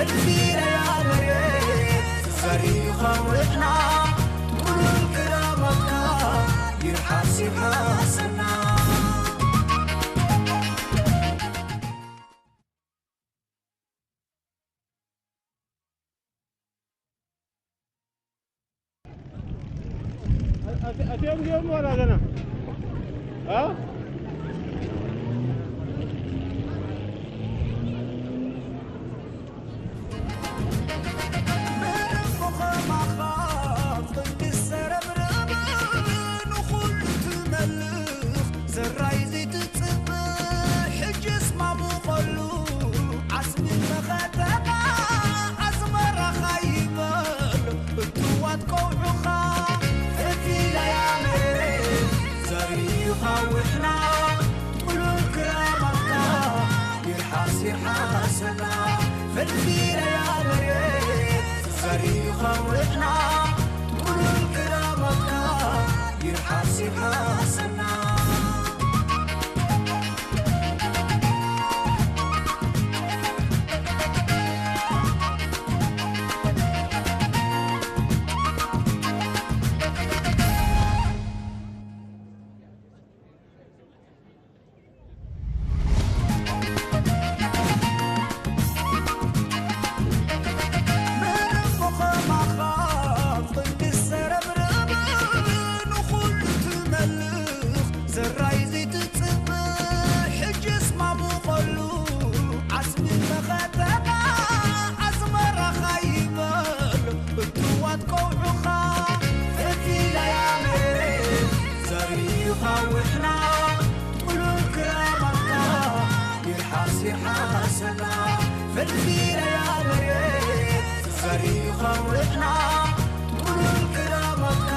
فالفينا يا مريت زريخة وإحنا كل الكرامك يرحاسي حاسنا أتيم اليوم ولا أنا؟ ها؟ فالفينا يا مريت زريخة وإحنا كل الكرامك يرحاسي حاسنا فالفينا يا مريت زريخة وإحنا كل الكرامك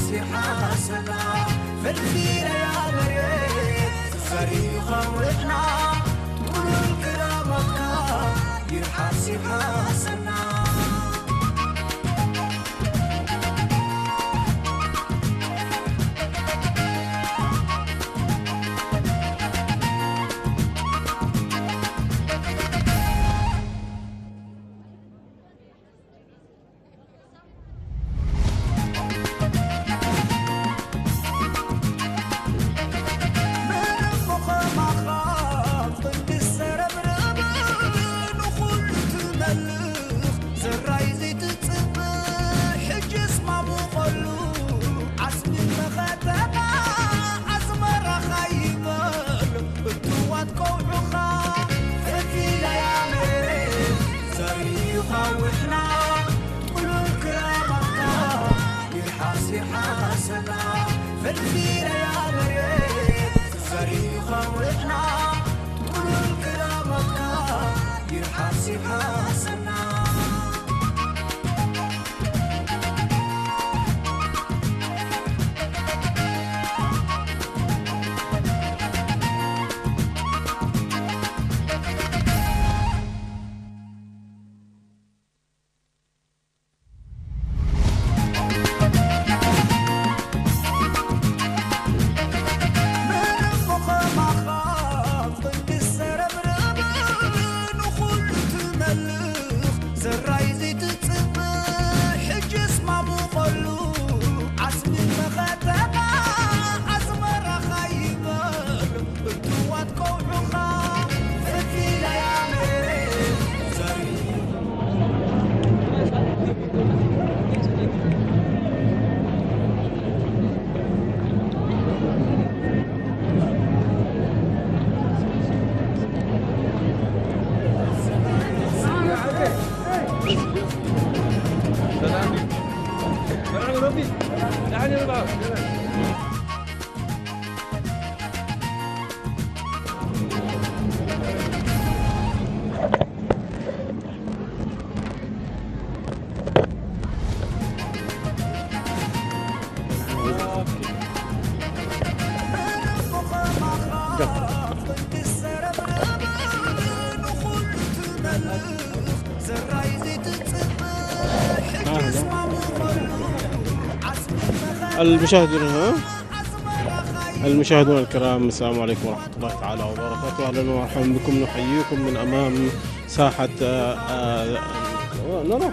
يرحاسي حاسنا فالفينا يا مريت زريخة وإحنا كل الكرامك يرحاسي حاسنا ما خاف ضد السرب ربان وخلت فالفينا يا مريت زريخة وإحنا كل الكرامك يرحاسي حاسنا ما خاف ضد السرب ربان وخلت ملك المشاهدون الكرام، السلام عليكم ورحمة الله تعالى وبركاته. أهلا ومرحبا بكم، نحييكم من أمام ساحة نرى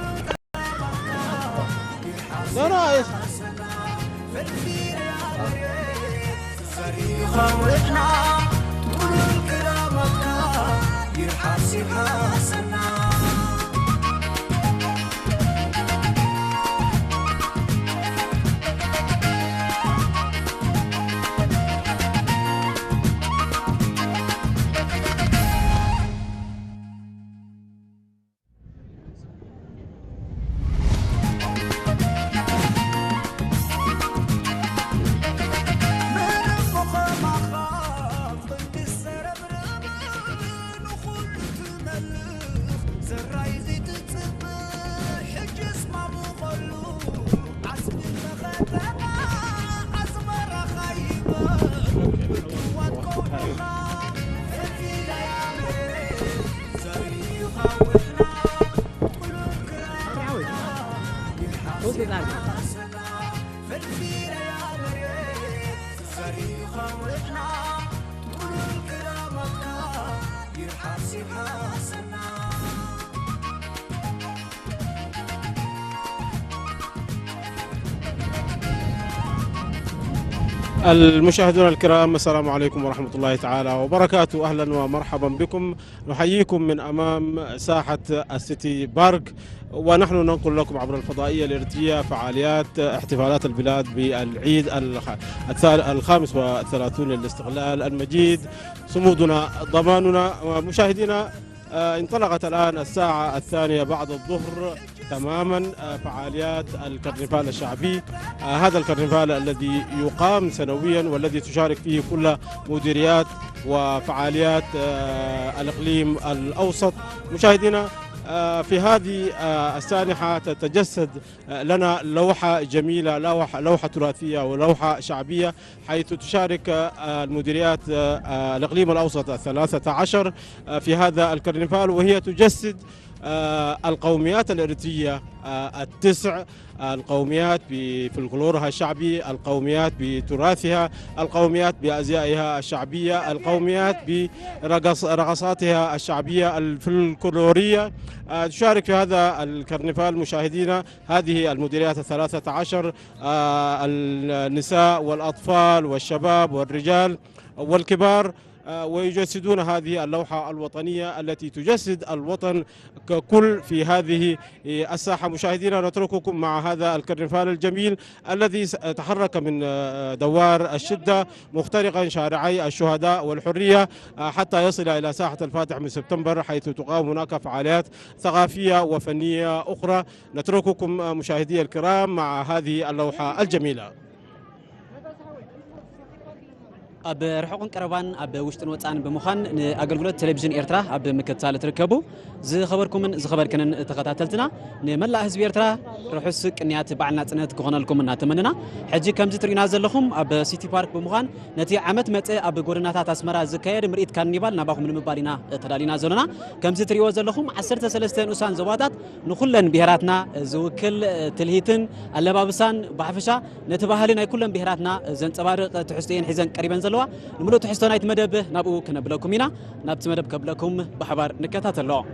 المشاهدون الكرام، السلام عليكم ورحمة الله تعالى وبركاته. أهلا ومرحبا بكم، نحييكم من أمام ساحة السيتي بارك، ونحن ننقل لكم عبر الفضائية الإريترية فعاليات احتفالات البلاد بالعيد 35 للاستقلال المجيد. صمودنا ضماننا. مشاهدينا، انطلقت الآن الساعة 2 بعد الظهر تماما فعاليات الكرنفال الشعبي. هذا الكرنفال الذي يقام سنويا والذي تشارك فيه كل مديريات وفعاليات الإقليم الأوسط. مشاهدينا، في هذه السانحة تتجسد لنا لوحة جميلة، لوحة تراثية ولوحة شعبية، حيث تشارك المديريات الإقليم الأوسط 13 في هذا الكرنفال، وهي تجسد القوميات الإريترية 9، القوميات بفلكلورها الشعبي، القوميات بتراثها، القوميات بأزيائها الشعبية، القوميات برقصاتها الشعبية الفلكلورية. تشارك في هذا الكرنفال مشاهدينا هذه المديريات 13، النساء والأطفال والشباب والرجال والكبار، ويجسدون هذه اللوحة الوطنية التي تجسد الوطن ككل في هذه الساحة. مشاهدينا، نترككم مع هذا الكرنفال الجميل الذي تحرك من دوار الشدة مخترقا شارعي الشهداء والحرية حتى يصل إلى ساحة الفاتح من سبتمبر، حيث تقام هناك فعاليات ثقافية وفنية أخرى. نترككم مشاهدي الكرام مع هذه اللوحة الجميلة. أب رحقن كربان أب وشتن وطعن بمخان أقلقلت تلفزيون إرترا أب مكتسالة تركبوا زي خبركم من زخبر كنا تقاتلتنا نملا حزب إرترا رحسك نيات بعنا تنت كهنا لكم من نتمنى حجي كم زتر ينازل لهم أب سيتي بارك بمخان نتي عمت مت أب قرنا تاسمرا زكاير مريت كارنيفال نباهم من مبارينا تدالينا زلنا كم زتر يوزل لهم 10 أسان زوادات نخلن بهراتنا زوكل تلهيتن اللبابسان بعفشا نتباهلنا كلن بهراتنا زن تبار تحسين حزن قريبا زلوا نملو تحسون أيت مدب نبو كنبلكم هنا نبت مدب قبلكم بحبار نكتات الله.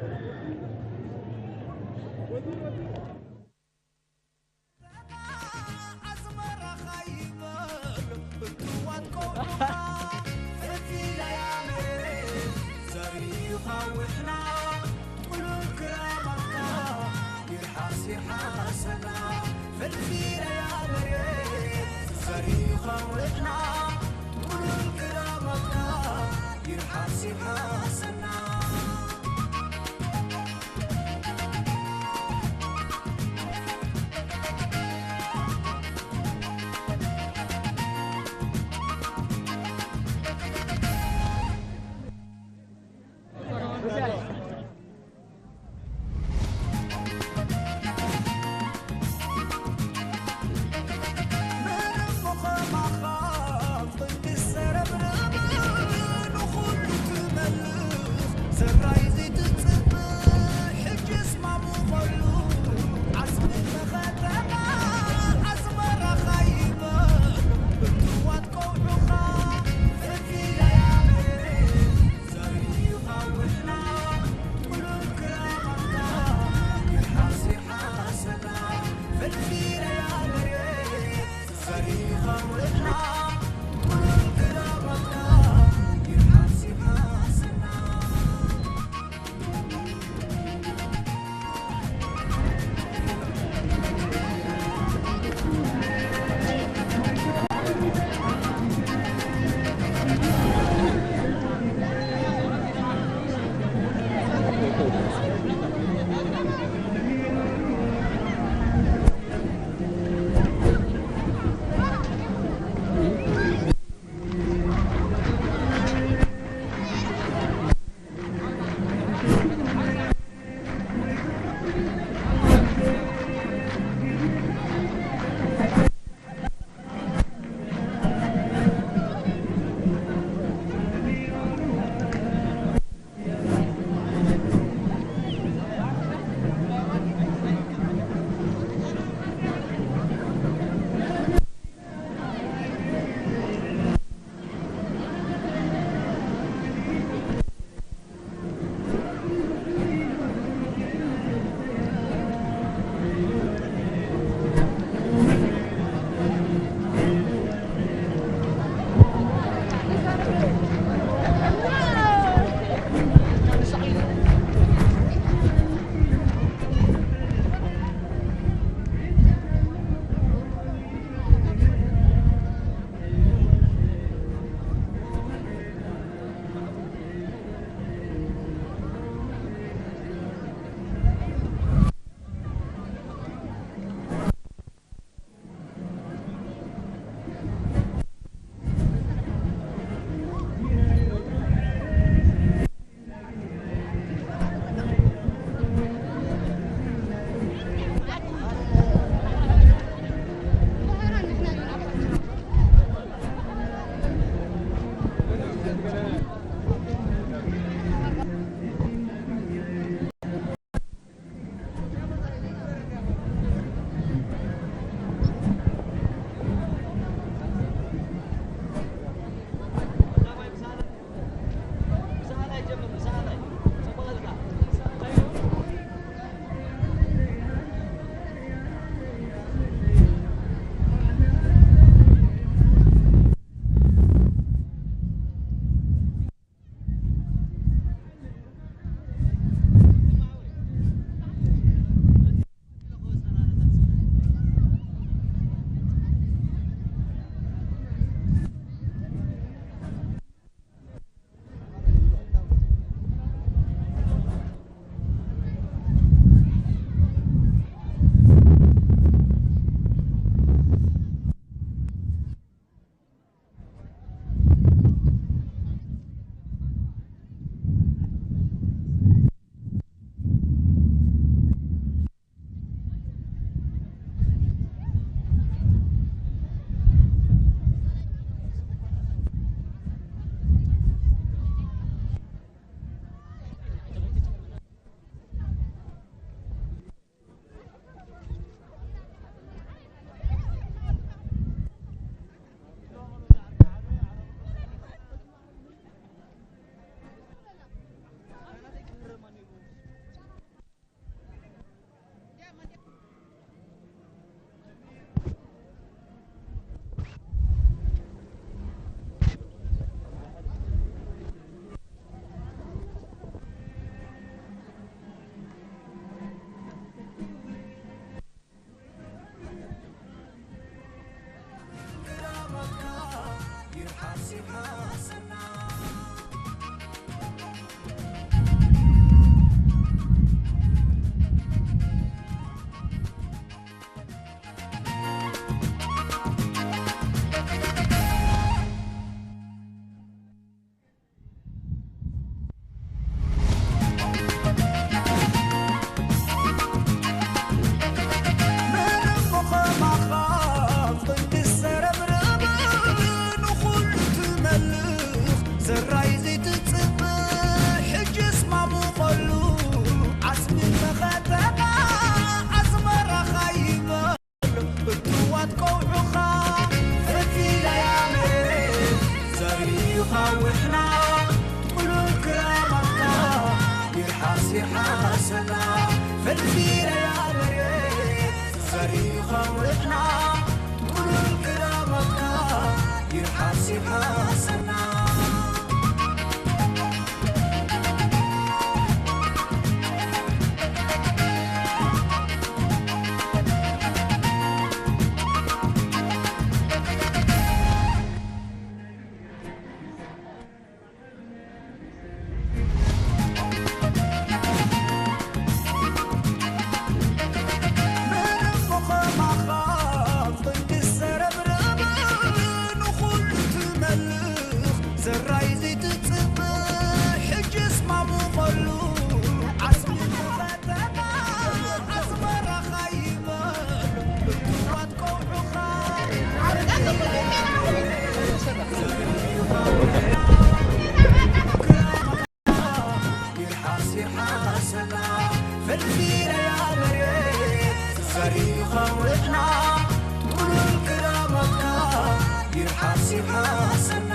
وإحنا كل الكرامك يرحسب حسنا فالفيلة يا مريت صريخة وإحنا كل الكرامك يرحسب حسنا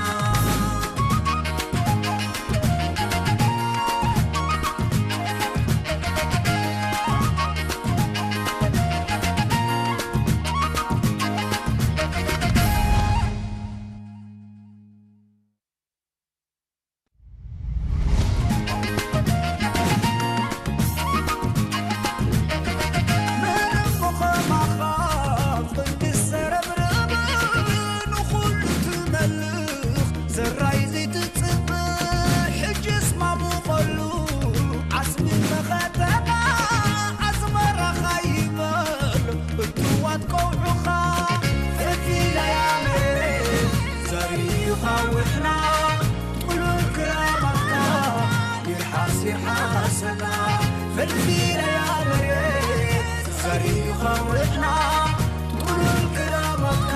فالفيلة يا مريت صريخة وإحنا كل الكرامك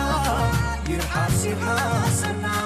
يرحسب حسنا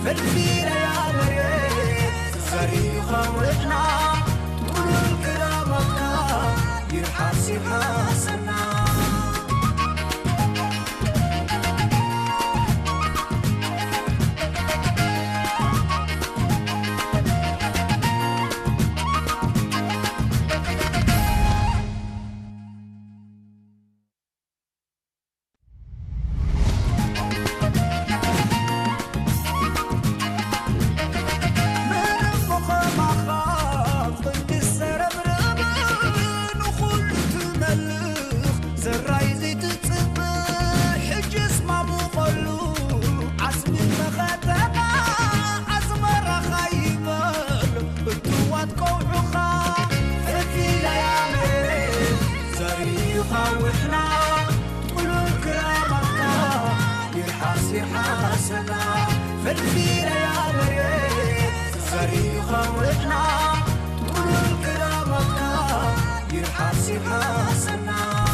فالفيلة يا مريت صريخة وإحنا كل الكرامك يرحسب حسنا فالفيلة يا مريت صريخة وإحنا كل الكرامك يرحسب حسنا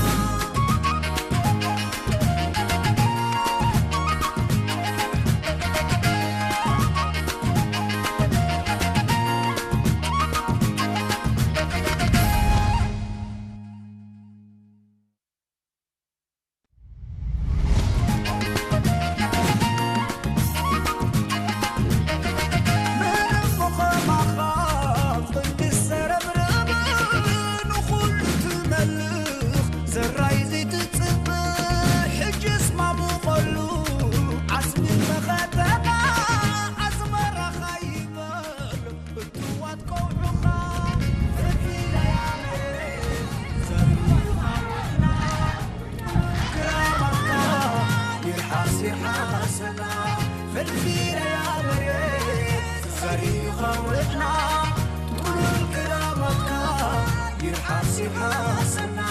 حاسنا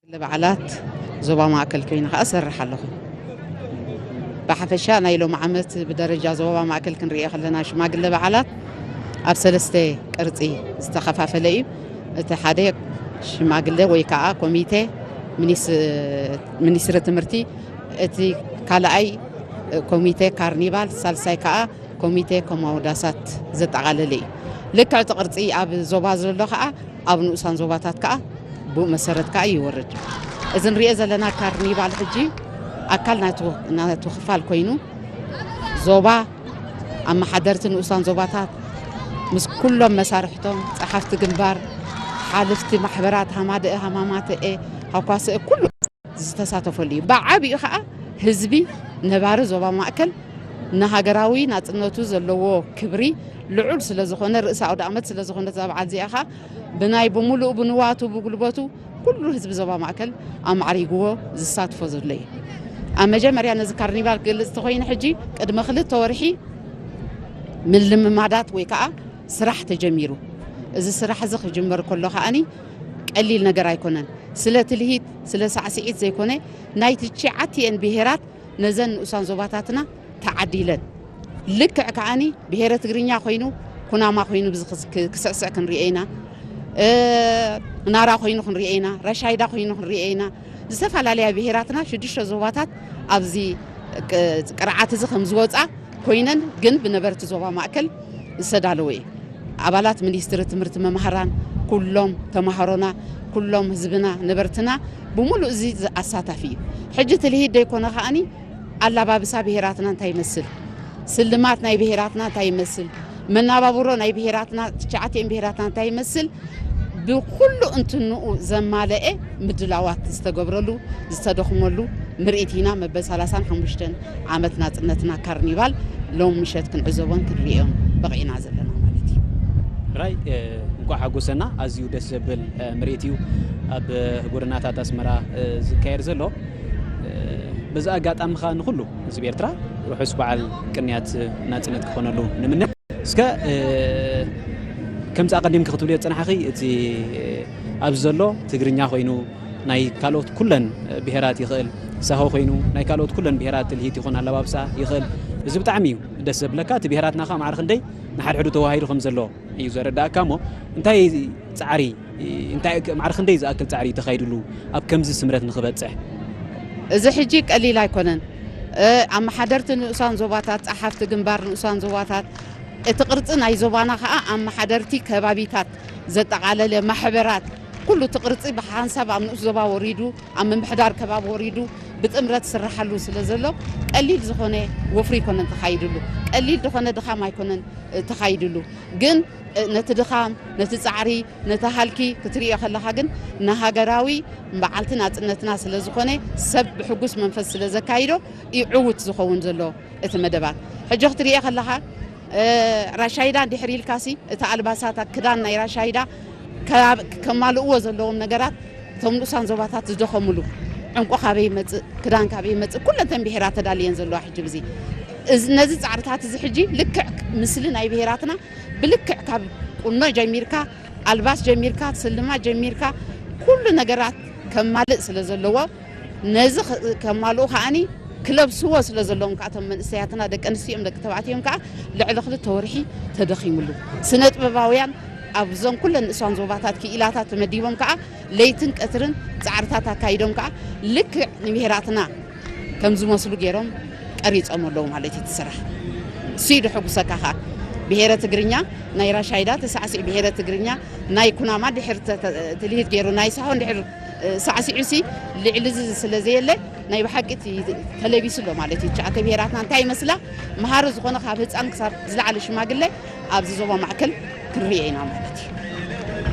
لبعلات زوبا ماكل كوينة أسرح لهم بحفشة نايلو معمت بدرجة زوبا ماكل كنريح لنا شماغ لبعلات أبسلستي كرتي استخفاف لي اتحادي شماغ ويكا كوميتي منيسرة تمرتي اتي كالاي كوميتي كارنيفال سالساي كا كوميتي كوموداسات زتغاللي لك اعتقرتي اب زوبا زلو كا اب نوسان زوباتات كا بو مسرت كا يورد اذن رئي زلنا كارنيفال حجي اكلنا ناتو خفال كوينو زوبا اما حضرت نوسان زوباتات مس كلهم مسارحتهم صحفت جنبار حالفتي محبرات همامات هاكاس كله ዝተሳተፈሉ እዩ ብዓብይ ከዓ ህዝቢ ነባሪ ዞባ ማእከል ንሃገራዊ ናጽነቱ ዘለዎ ክብሪ ልዑል ስለ ዝኾነ ርእሰ ኣውደ ዓመት ስለ ዝኾነ ተባዓል እዚኣ ኻ ብናይ ብሙሉእ ብንዋቱ ብጉልበቱ ኩሉ ህዝቢ ዞባ ማእከል ኣማዕሪግዎ ዝሳትፎ ዘሎ እዩ ኣብ መጀመርያ ነዚ ካርኒቫል ግልጽ ተኮይነ ሕጂ ቅድመ 2 ወርሒ ምን ልምማዳት ወይ ከዓ ስራሕ ተጀሚሩ እዚ ስራሕ እዚ ክጅመር ከሎ ከኣኒ ቀሊል ነገር ኣይኮነን ስለ ትልሂት ስለ ሳዕስዒት ዘይኮነ ናይ ትሽዓትየን ብሄራት ነዘን ንኡሳን ዞባታትና ተዓዲለን ልክዕ ከዓኒ ብሄረ ትግርኛ ኮይኑ ኩናማ ኮይኑ ክስዕስዕ ክንሪኤና ናራ ኮይኑ ክንሪኤና ረሻይዳ ኮይኑ ክንሪኤና ዝተፈላለዩ ብሄራትና 6 ዞባታት ኣብዚ ቅርዓት እዚ ከም ዝወፃ ኮይነን ግን ብነበርቲ ዞባ ማእከል ዝተዳለወ እዩ ኣባላት ሚኒስትሪ ትምህርቲ መምሃራን كلهم تمهرنا كلهم حزبنا نبرتنا بملء زي أساتفي حجة الهيد يكون خاني الله باب سابهراتنا تاي مسل سلماتنا يبهراتنا تاي مسل من نابورو ناي بهراتنا تشعتين بهراتنا تاي مسل بكل أنتنو زمالة مدلوات استجبرلو استدخملو مرئتنا مبس على سان حمشتن عمتنا نتنا كارنيفال لو مشت كن عزوان كريون بقينا زلنا راي እንኳ ሓጎሰና ኣዝዩ ደስ ዘብል ምርኢት እዩ ኣብ ጉርናታት ኣስመራ ዝካየድ ዘሎ በዛ ኣጋጣሚ ኸ ንኹሉ ህዝቢ ኤርትራ ውሑስ በዓል ቅንያት ናጽነት ክኾነሉ ንምነ እስከ ከምዚ ኣቐዲም ክትብሉ የጸናሕኺ እቲ ኣብዚ ዘሎ ትግርኛ ኮይኑ ናይ ካልኦት ኩለን ብሄራት ይኽእል ሳሆ ኮይኑ ናይ ካልኦት ኩለን ብሄራት ትልሂት ይኹን ኣለባብሳ ይኽእል እዚ ብጣዕሚ እዩ ደስ ዘብለካ እቲ ብሄራትና ኸ ማዕርኽ እንደይ نحرحدو تواهيل خمس الله يزور دا كامو انتي تعري انتي معرخ ندي زاكل تعري تخيلوا اب كمز سمرت نخبصح اذا حجيك قليل ايكونن اما حضرت نوسان زوباتات صحفت جنبار نوسان زوباتات اتقرصن اي زوبانا خا اما حضرتي كبابيتات زتقالله محبرات كله تقرصي بحساب ام زوبا وريدو ام محدار كباب وريدو بتمرت سرحلو سلازلو قليل زخونه وفري كونن تخيلوا قليل دخونه دخام ايكونن تخيلوا جن نتدخام نتصعري نتهالكي كتري خلها جن نهاجراوي بعلتنا نتنا سلازخونه سب حجوس منفس سلازكايدو يعود زخون زلو اتمدبات حجه تري خلها راشايدا دحري الكاسي تالباسات كدان ناي راشايدا كمالو زلوم نغرات تملوسان زوباتات زدخملو عنقو خابي مص كدان كابي مص كلتن بهرات تدالين زلو حجي بزي نزي صعرتات زي حجي لكع مسلن اي بهراتنا بلكع كاب قلنا جميركا الباس جميركا سلما جميركا كل نغرات كمالق سلازلو نزي كمالو خاني كلب سوا سلازلوم كاتم من سياتنا دقنسيم دق تبعتيم كا لعل خل تورحي تدخيملو سنت بباويان أبزون كل النسوان زوباتات كإلاتات تمديهم كا ليتن كثرن تعرتات كايدهم كا لك نبهراتنا كم زمسلو جيرهم قريت أمرهم على تتسرح سيد حب سكاها بهيرة تجرينيا نايرا شايدة تسعسي بهيرة تجرينيا ناي كنا ما دحر تلهيت جيرو ناي سهون دحر سعسي عسي لعلز سلازيله ناي بحقت تلبيسلو مالتي تشعت بهيراتنا تاي مسلا مهارز غنا خابت أنكسر زلع الشماغله أبز زوبا معكل كريينا مالتي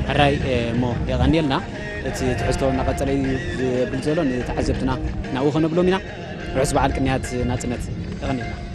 الراي مو يغني لنا تحسوا نقطلي بالزلون تعذبتنا ناوخ نبلو منا عصب على الكنيات ناتنت يغني لنا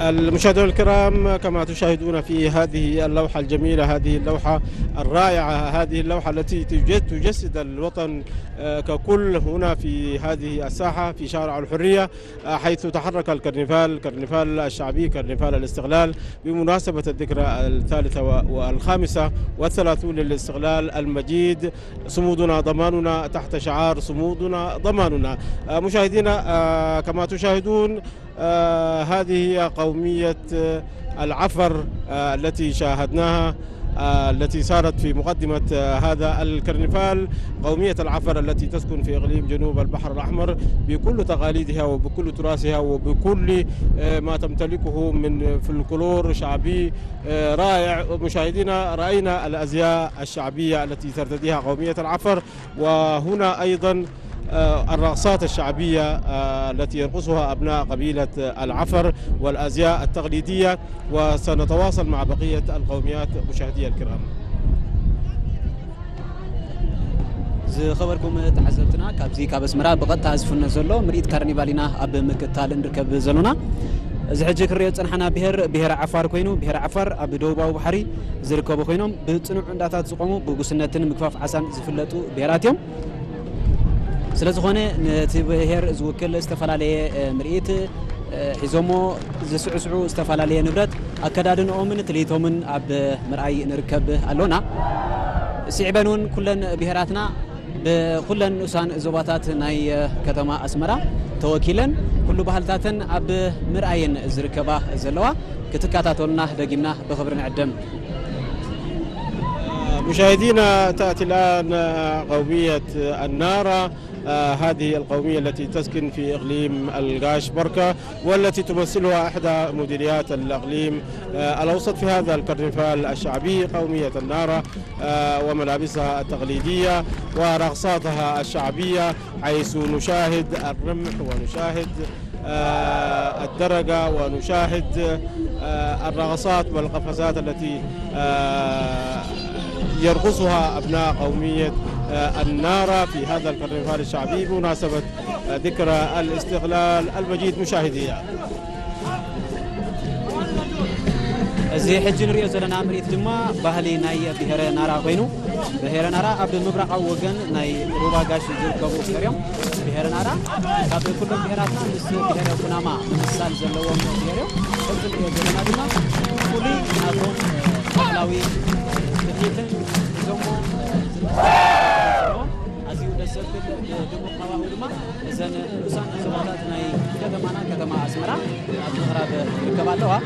المشاهدون الكرام، كما تشاهدون في هذه اللوحة الجميلة، هذه اللوحة الرائعة، هذه اللوحة التي تجسد الوطن ككل هنا في هذه الساحة في شارع الحرية، حيث تحرك الكرنفال الشعبي، كرنفال الاستقلال، بمناسبة الذكرى 33 والثلاثون للاستقلال المجيد. صمودنا ضماننا، تحت شعار صمودنا ضماننا. مشاهدينا، كما تشاهدون هذه هي قومية العفر التي شاهدناها، التي صارت في مقدمة هذا الكرنفال. قومية العفر التي تسكن في إقليم جنوب البحر الأحمر بكل تقاليدها وبكل تراثها وبكل ما تمتلكه من فلكلور شعبي رائع. مشاهدينا، رأينا الأزياء الشعبية التي ترتديها قومية العفر، وهنا أيضا الرقصات الشعبية التي يرقصها أبناء قبيلة العفر والأزياء التقليدية. وسنتواصل مع بقية القوميات مشاهدي الكرام. خبركم تحسبتنا كابزي كابسمرا بقطع أزفنا زلو مريد كارنيفالينا أب مكتال نركب زلونا زحجك الرياض صنحنا بهر عفار كوينو بهر عفار أب دوبا وبحري زركبوا كوينهم بتصنع عندات زقومو بقسنتين مكفاف عسان زفلتو بهراتهم. ስለዝኾነ ነቲ ብሄር ዝውክል ዝተፈላለየ ምርኢት ሒዞሞ ዝስዕስዑ ዝተፈላለየ ንብረት ኣከዳድንኦምን ትልኢቶምን ኣብ ምርኣይ ንርከብ ኣሎና። ስዕበን እውን ኩለን ብሄራትና ብኩለን ንኡሳን ዞባታት ናይ ከተማ ኣስመራ ተወኪለን ኩሉ ባህልታትን ኣብ ምርኣይን ዝርከባ ዘለዋ ክትከታተሉና ደጊምና ብኽብሪ ንዕደም። مشاهدينا، تأتي الآن قومية النارة، هذه القومية التي تسكن في إقليم القاش بركة، والتي تمثلها إحدى مديريات الإقليم الأوسط في هذا الكرنفال الشعبي. قومية النارة وملابسها التقليدية ورقصاتها الشعبية، حيث نشاهد الرمح ونشاهد الدرجة ونشاهد الرقصات والقفزات التي يرقصها أبناء قومية النارة في هذا الكرنفال الشعبي بمناسبة ذكرى الاستقلال المجيد. مشاهدينا، زي حجن ريو زلنا مريت جما بهلي ناي بهر نارا وينو بهر نارا عبد المبرق وجن ناي روبا قاش يركبوا كريم بهر نارا قبل كل بهراتنا نس بهر كناما مثال زلوا بهريو حجن ريو زلنا جما كلي ناتهم بحلاوي بهيتن زمو أزيو دسبت دمو قواه دما إذن نسان زبادات ناي كتما أسمرا أتخرب ركباتها.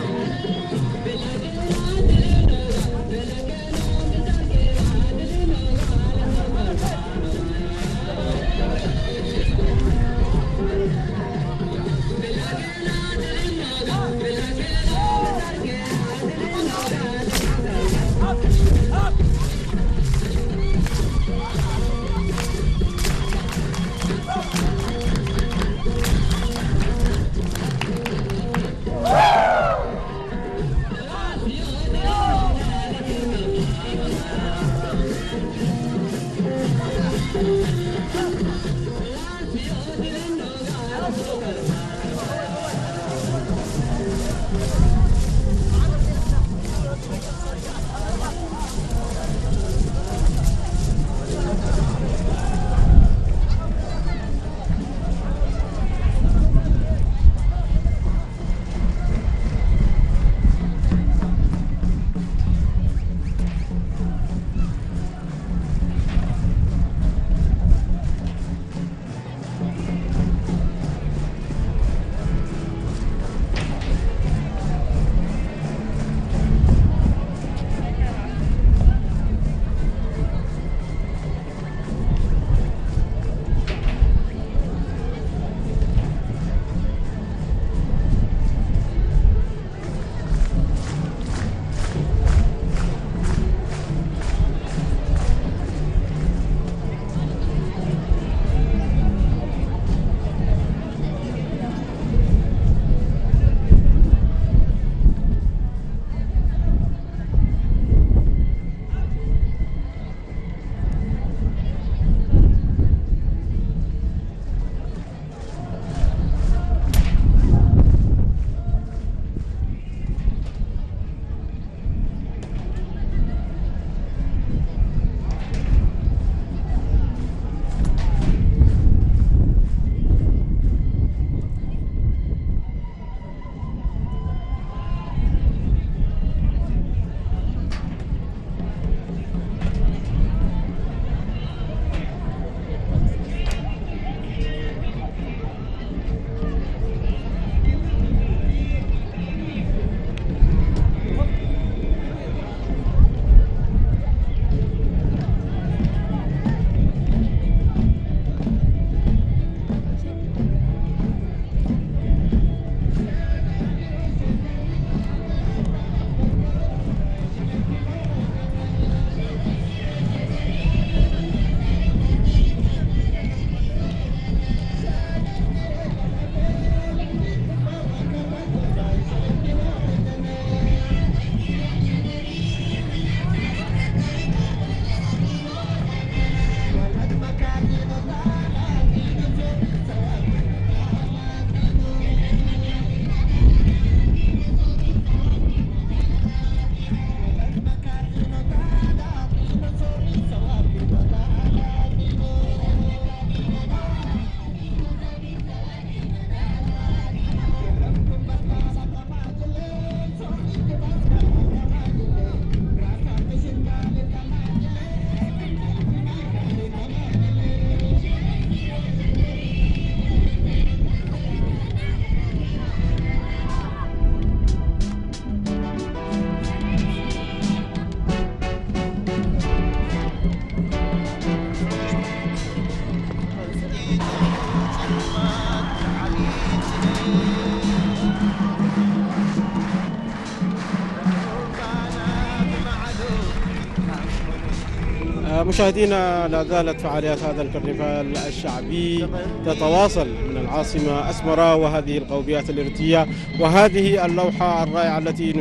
مشاهدينا، لا زالت فعاليات هذا الكرنفال الشعبي تتواصل من العاصمة أسمرة، وهذه القوبيات الإرثية وهذه اللوحة الرائعة التي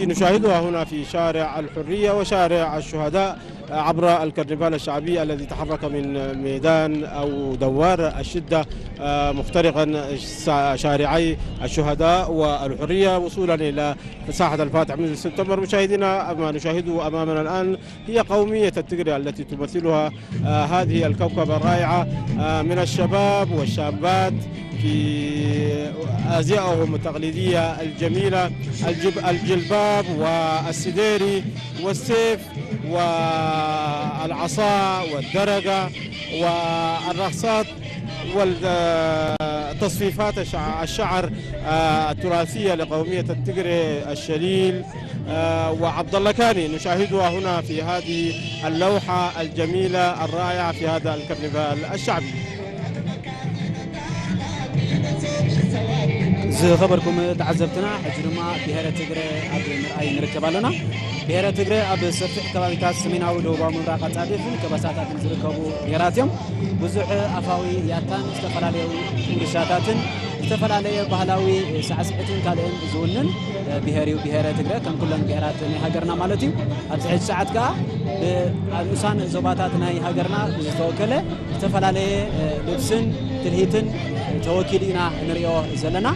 نشاهدها هنا في شارع الحرية وشارع الشهداء عبر الكرنفال الشعبي الذي تحرك من ميدان أو دوار الشدة مخترقا شارعي الشهداء والحرية وصولا إلى ساحة الفاتح من سبتمبر. مشاهدينا، ما نشاهده أمامنا الآن هي قومية التجري التي تمثلها هذه الكوكبة الرائعة من الشباب والشابات في أزيائهم التقليدية الجميلة، الجلباب والسديري والسيف والعصا والدرقة والرقصات والتصفيفات الشعر التراثية لقومية التجري الشليل وعبد الله كاني نشاهدها هنا في هذه اللوحة الجميلة الرائعة في هذا الكرنفال الشعبي. خبركم تعزبتنا حجرما بهرة تجري أب مرأي نركب لنا بهرة تجري أب سفح كبابيتات سمينا ودوبا مراقة تعرفون كبسات نزركبوا بهراتهم بزح أفاوي ياتان استفلالي ورشاتاتن استفلالي بهلاوي سعسعتين كالين زونن بهري وبهرة تجري كان كلن بهرات هاجرنا مالتي أبزح ساعات كا الأسان زباتاتنا هاجرنا زوكله استفلالي لبسن تلهيتن توكيلنا نريو زلنا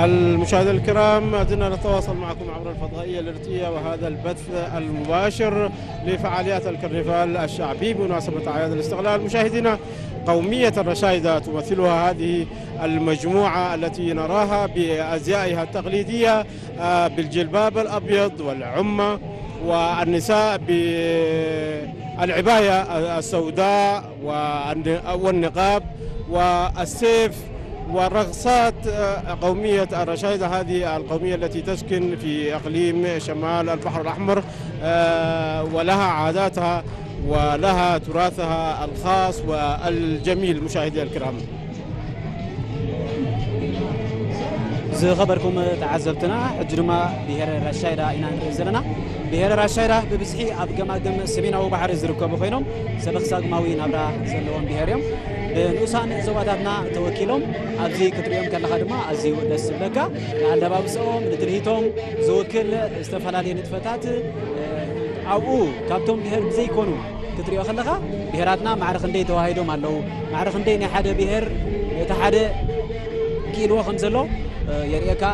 المشاهدين الكرام، ما زلنا نتواصل معكم عبر الفضائية الإرثية وهذا البث المباشر لفعاليات الكرنفال الشعبي بمناسبة أعياد الاستقلال. مشاهدينا، قومية الرشايدة تمثلها هذه المجموعة التي نراها بأزيائها التقليدية بالجلباب الأبيض والعمة، والنساء بالعباية السوداء والنقاب والسيف والرقصات. قومية الرشايدة هذه القومية التي تسكن في إقليم شمال البحر الأحمر، ولها عاداتها ولها تراثها الخاص والجميل. مشاهدي الكرام، ዝኸበርኩም ተዓዘብትና ሕጂ ድማ ብሄረ ራሻይዳ ኢና ንርኢ ዘለና ብሄረ ራሻይዳ ብብዝሒ ኣብ ገማግም ሰሜናዊ ባሕሪ ዝርከቡ ኮይኖም ሰበክሳግማዊ ናብራ ዘለዎም ብሄር እዮም ብንኡሳን ዞባታትና ተወኪሎም ኣብዚ ክትሪኦም ከለኻ ድማ ኣዝዩ ደስ ዝብለካ ንኣለባብስኦም ንትርሂቶም ዝውክል ዝተፈላለየ ንጥፈታት ኣብኡ ካብቶም ብሄር ብዘይኮኑ ክትሪኦ ከለኻ ብሄራትና ማዕረ ክንደይ ተዋሂዶም ኣለዉ ማዕረ ክንደይ ናይ ሓደ ብሄር እቲ ሓደ ክኢልዎ ከም ዘሎ የርእየካ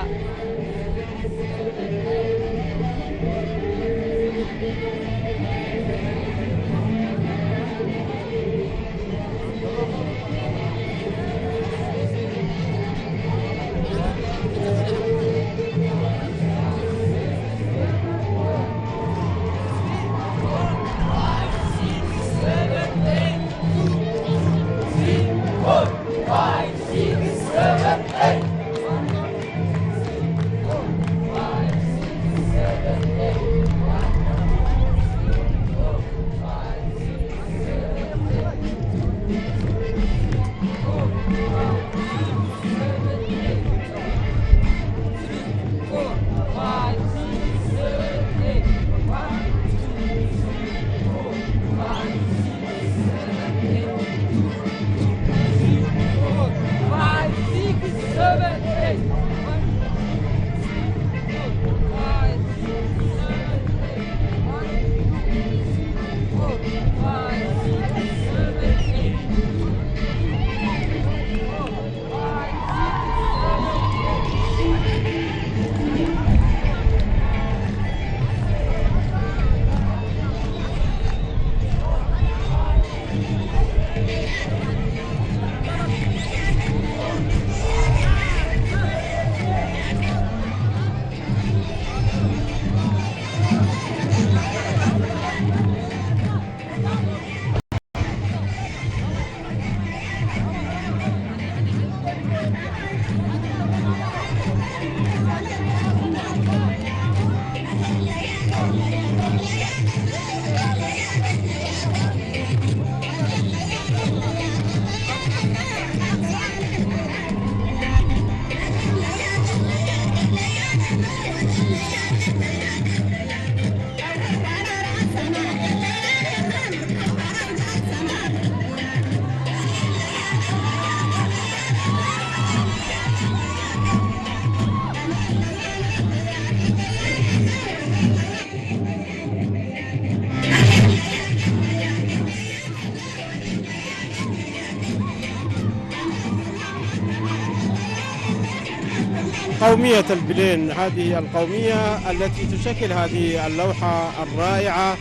قومية البلين هذه القومية التي تشكل هذه اللوحة الرائعة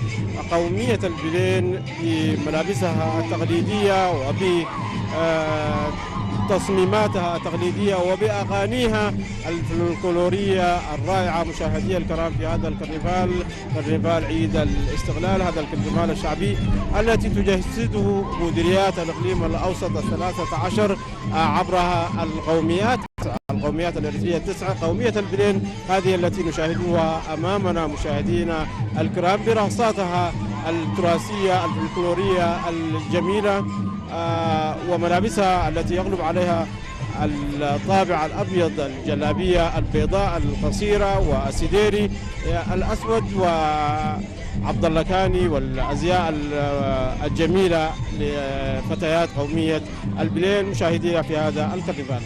قومية البلين بملابسها التقليدية وبتصميماتها التقليدية وبأغانيها الفلكلورية الرائعة. مشاهدي الكرام في هذا كرنفال عيد الاستقلال، هذا الكرنفال الشعبي التي تجسده مديريات الإقليم الأوسط 13 عبر القوميات الإرثية 9. قومية البلين هذه التي نشاهدها أمامنا مشاهدينا الكرام برقصاتها التراثية الفلكلورية الجميلة وملابسها التي يغلب عليها الطابع الأبيض، الجلابية البيضاء القصيرة والسديري الأسود وعبد اللكاني والأزياء الجميلة لفتيات قومية البلين مشاهدينا في هذا الكرنفال.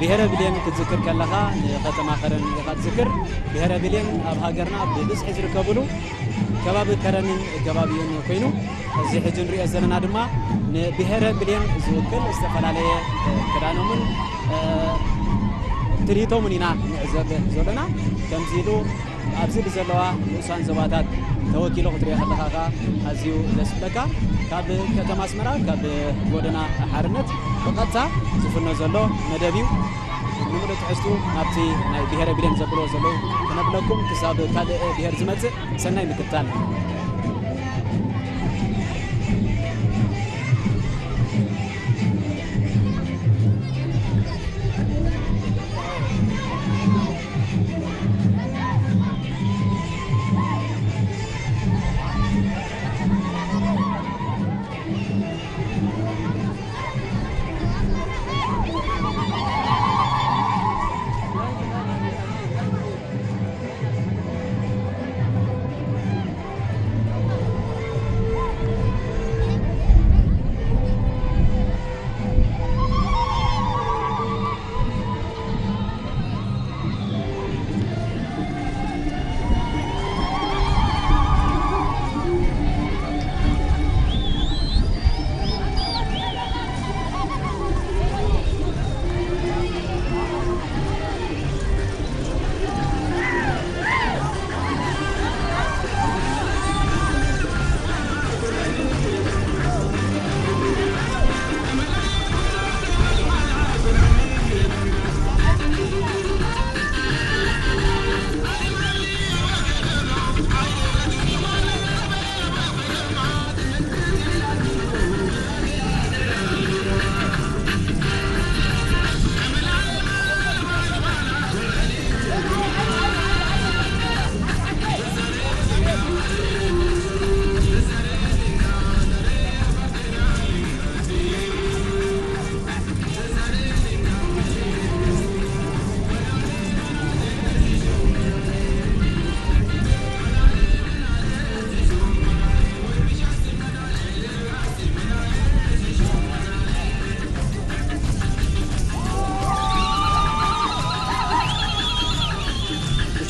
ብሄረ ብሌን ክትዝክር ከለኻ ንከተማ ከረን ኢኻ ትዝክር። ብሄረ ብሌን ኣብ ሃገርና ብብዝሒ ዝርከብሉ ከባቢ ከረንን ከባቢውን ኮይኑ እዚ ሕጂ ንሪኦ ዘለና ድማ ንብሄረ ብሌን ዝውክል ዝተፈላለየ ክዳኖምን ትርኢቶምን ኢና ንዕዘብ ዘለና። ከምዚ ኢሉ ኣብዚ ብዘለዋ ንኡሳን ዞባታት ተወኪሎ ክትሪኦ ከለኻ ኣዝዩ ደስ ይብለካ። ካብ ከተማ ኣስመራ ካብ ጎደና ሓርነት ብቐጥታ ዝፍኖ ዘሎ መደብ እዩ። ንሙሉ ትሕዝቱ ናብቲ ናይ ብሄረ ብሌን ዘብልዎ ዘለዉ ክነብለኩም ክሳብ ካልእ ብሄር ዝመፅእ ሰናይ ምክትታል።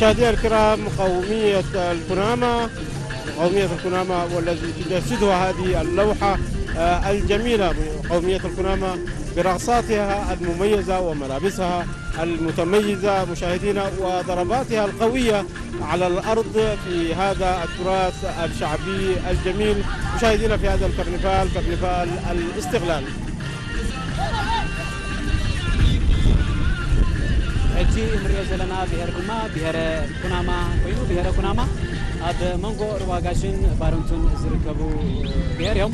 مشاهدينا الكرام قومية الكنامة والذي تجسدها هذه اللوحة الجميلة قومية الكنامة برقصاتها المميزة وملابسها المتميزة مشاهدينا وضرباتها القوية على الأرض في هذا التراث الشعبي الجميل مشاهدينا في هذا كرنفال الاستغلال. حجي نريو زلنا بهر كما بهر كناما وينو بهر كناما اب منغو رواغاشن بارنتون زركبو بهر يوم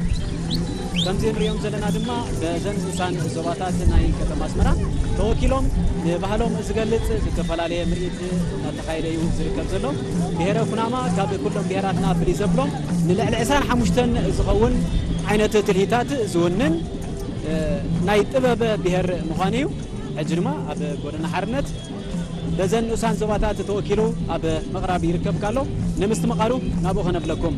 كمزين ريوم زلنا دما بزن انسان زواتات ناي كتما اسمرا توكيلوم ببهلوم زغلط زتفلاليه مريت نتخايده يو زركب زلو بهر كناما كاب كلهم بهراتنا فلي زبلوم نلعل عسان حمشتن زغون عينت تلهيتات زونن ناي طبب بهر مخانيو أجرما أب قرنا حرنت بزن أسان زواتات توكيلو أب مغرب يركب كالو نمست مقارو نابو خنفلكم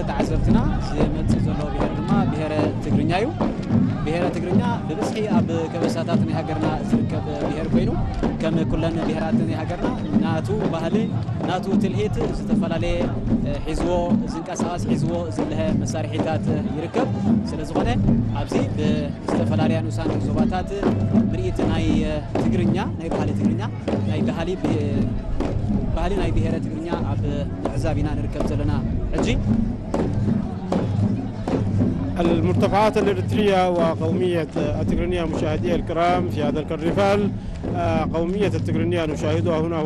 تعزبتنا زمت زلو بهر دما بهر تግርኛ እዩ بهر تግርኛ ببسحي اب كبساتات ني هاجرنا زركب بهر كوينو كم كلن بهرات ني هاجرنا ناتو ባህሊ ናቱ ትልሂት ዝተፈላልየ ሒዝዎ ዝንቀሳቀስ ሒዝዎ ዝለሀ መሳርሒታት ይርከብ ስለዝኾነ ኣብዚ ብዝተፈላልያ ንኡሳን ዞባታት ምርኢት ናይ ትግርኛ ናይ ባህሊ ትግርኛ ናይ ባህሊ ናይ ብሄረ ትግርኛ ኣብ ምዕዛብ ኢና ንርከብ ዘለና ሕጂ المرتفعات الإريترية وقومية التجرينية مشاهدي الكرام في هذا الكرنفال قومية التجرينية نشاهدها هنا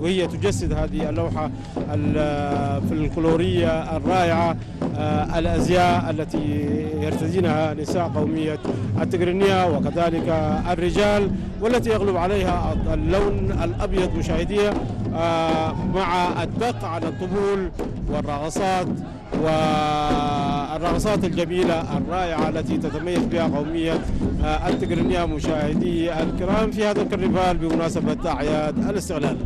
وهي تجسد هذه اللوحة الفلكلورية الرائعة الأزياء التي يرتدينها نساء قومية التجرينية وكذلك الرجال والتي يغلب عليها اللون الأبيض مشاهدية مع الدق على الطبول والرقصات والرقصات الجميلة الرائعة التي تتميز بها قومية التجرينية مشاهدي الكرام في هذا الكرنفال بمناسبة أعياد الاستقلال.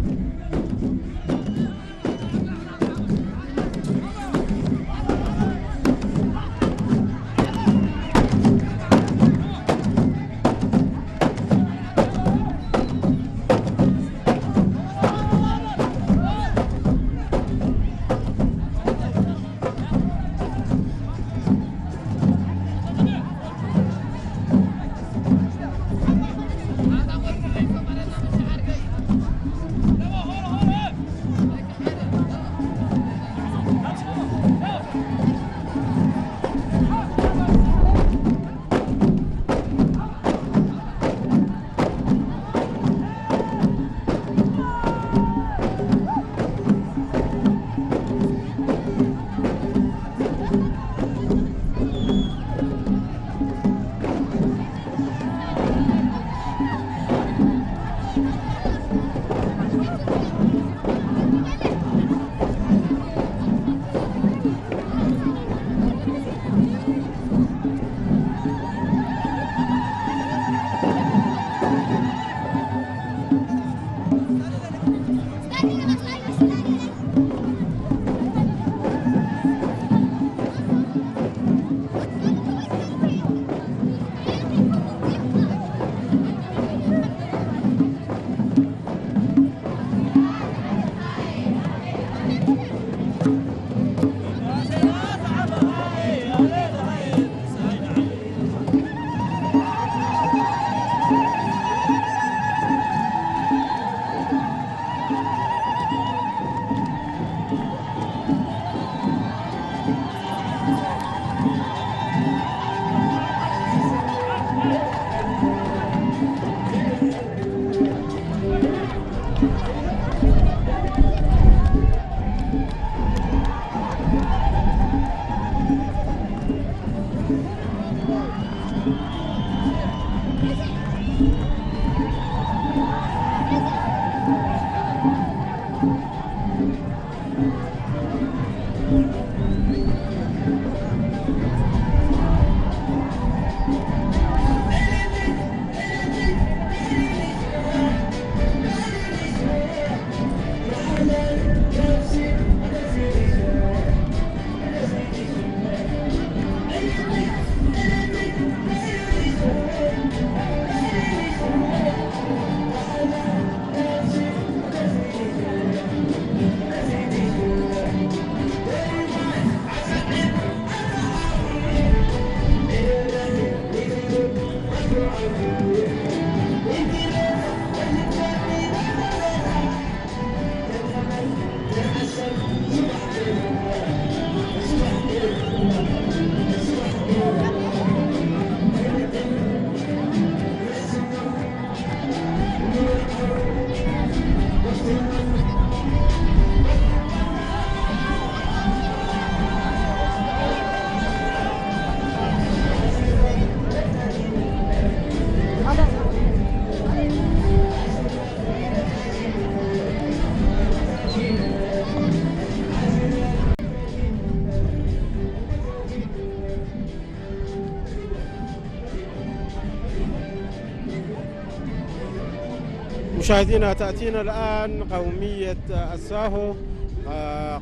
مشاهدينا تأتينا الآن قومية الساهو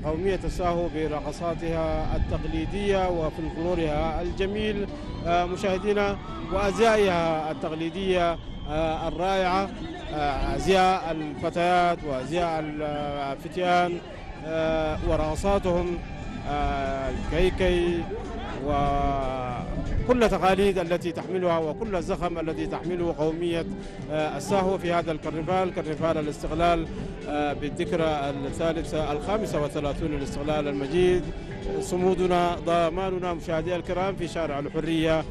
قومية الساهو برقصاتها التقليدية وفلكلورها الجميل مشاهدينا، وأزيائها التقليدية الرائعة، أزياء الفتيات وأزياء الفتيان ورقصاتهم الكيكي وكل تقاليد التي تحملها وكل الزخم الذي تحمله قومية الساهو في هذا الكرنفال، كرنفال الاستقلال بالذكرى 35 للاستقلال المجيد. صمودنا ضماننا مشاهدي الكرام في شارع الحرية.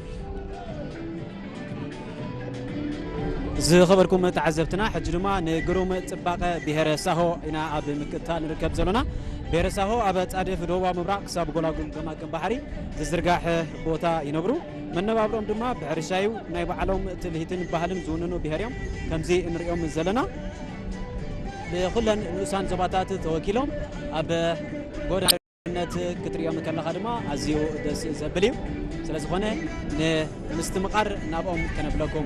زخبركم تعزبتنا حج دما نقروم طباقه بهر ساهو إنا أب مكتال نركب زلنا بهر ساهو أب تصادف دوا مبراق ساب غلاغون كما بحري زرغاح بوتا ينبرو من نبابرهم دما بحرشايو ناي بعلوم تلهيتن بحالم زوننو بهريم كمزي نريوم زلنا بكلن نوسان زباتات توكيلهم أب غودنت كتريوم كلا خدمه ازيو دس زبليو سلازخونه نستمقر نابهم كنبلكم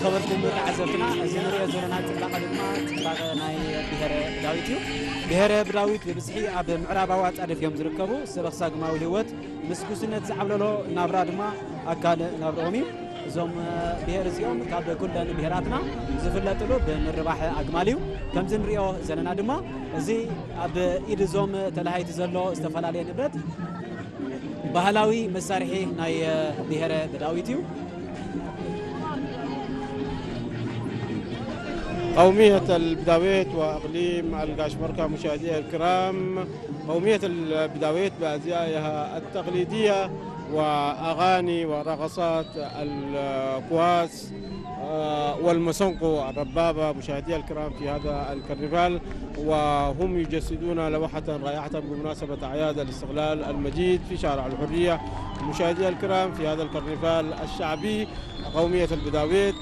خبركم تعزبتنا زمري زرنا تطلق دما تطلق ناي بهر داويتيو بهر بداويت ببسحي اب معرابا واصادف يوم زركبو سبخسا غماوي هوت مسكوسنت زعبللو نابرا دما اكال نابرومي زوم بهر زيوم كاب كلن بهراتنا زفلطلو بمرباح اغماليو كم زنريو زلنا دما ازي اب ايد زوم تلاهيت زلو استفلالي نبرت ባህላዊ መሳርሒ ናይ ብሄረ በዳዊት እዩ قومية البداويت وأقليم القاشمركة مشاهدينا الكرام. قومية البداويت بأزيائها التقليدية وأغاني ورقصات الكواس والمسنقو الربابة مشاهدينا الكرام في هذا الكرنفال، وهم يجسدون لوحة رائعة بمناسبة أعياد الاستقلال المجيد في شارع الحرية. مشاهدينا الكرام في هذا الكرنفال الشعبي قومية البداويت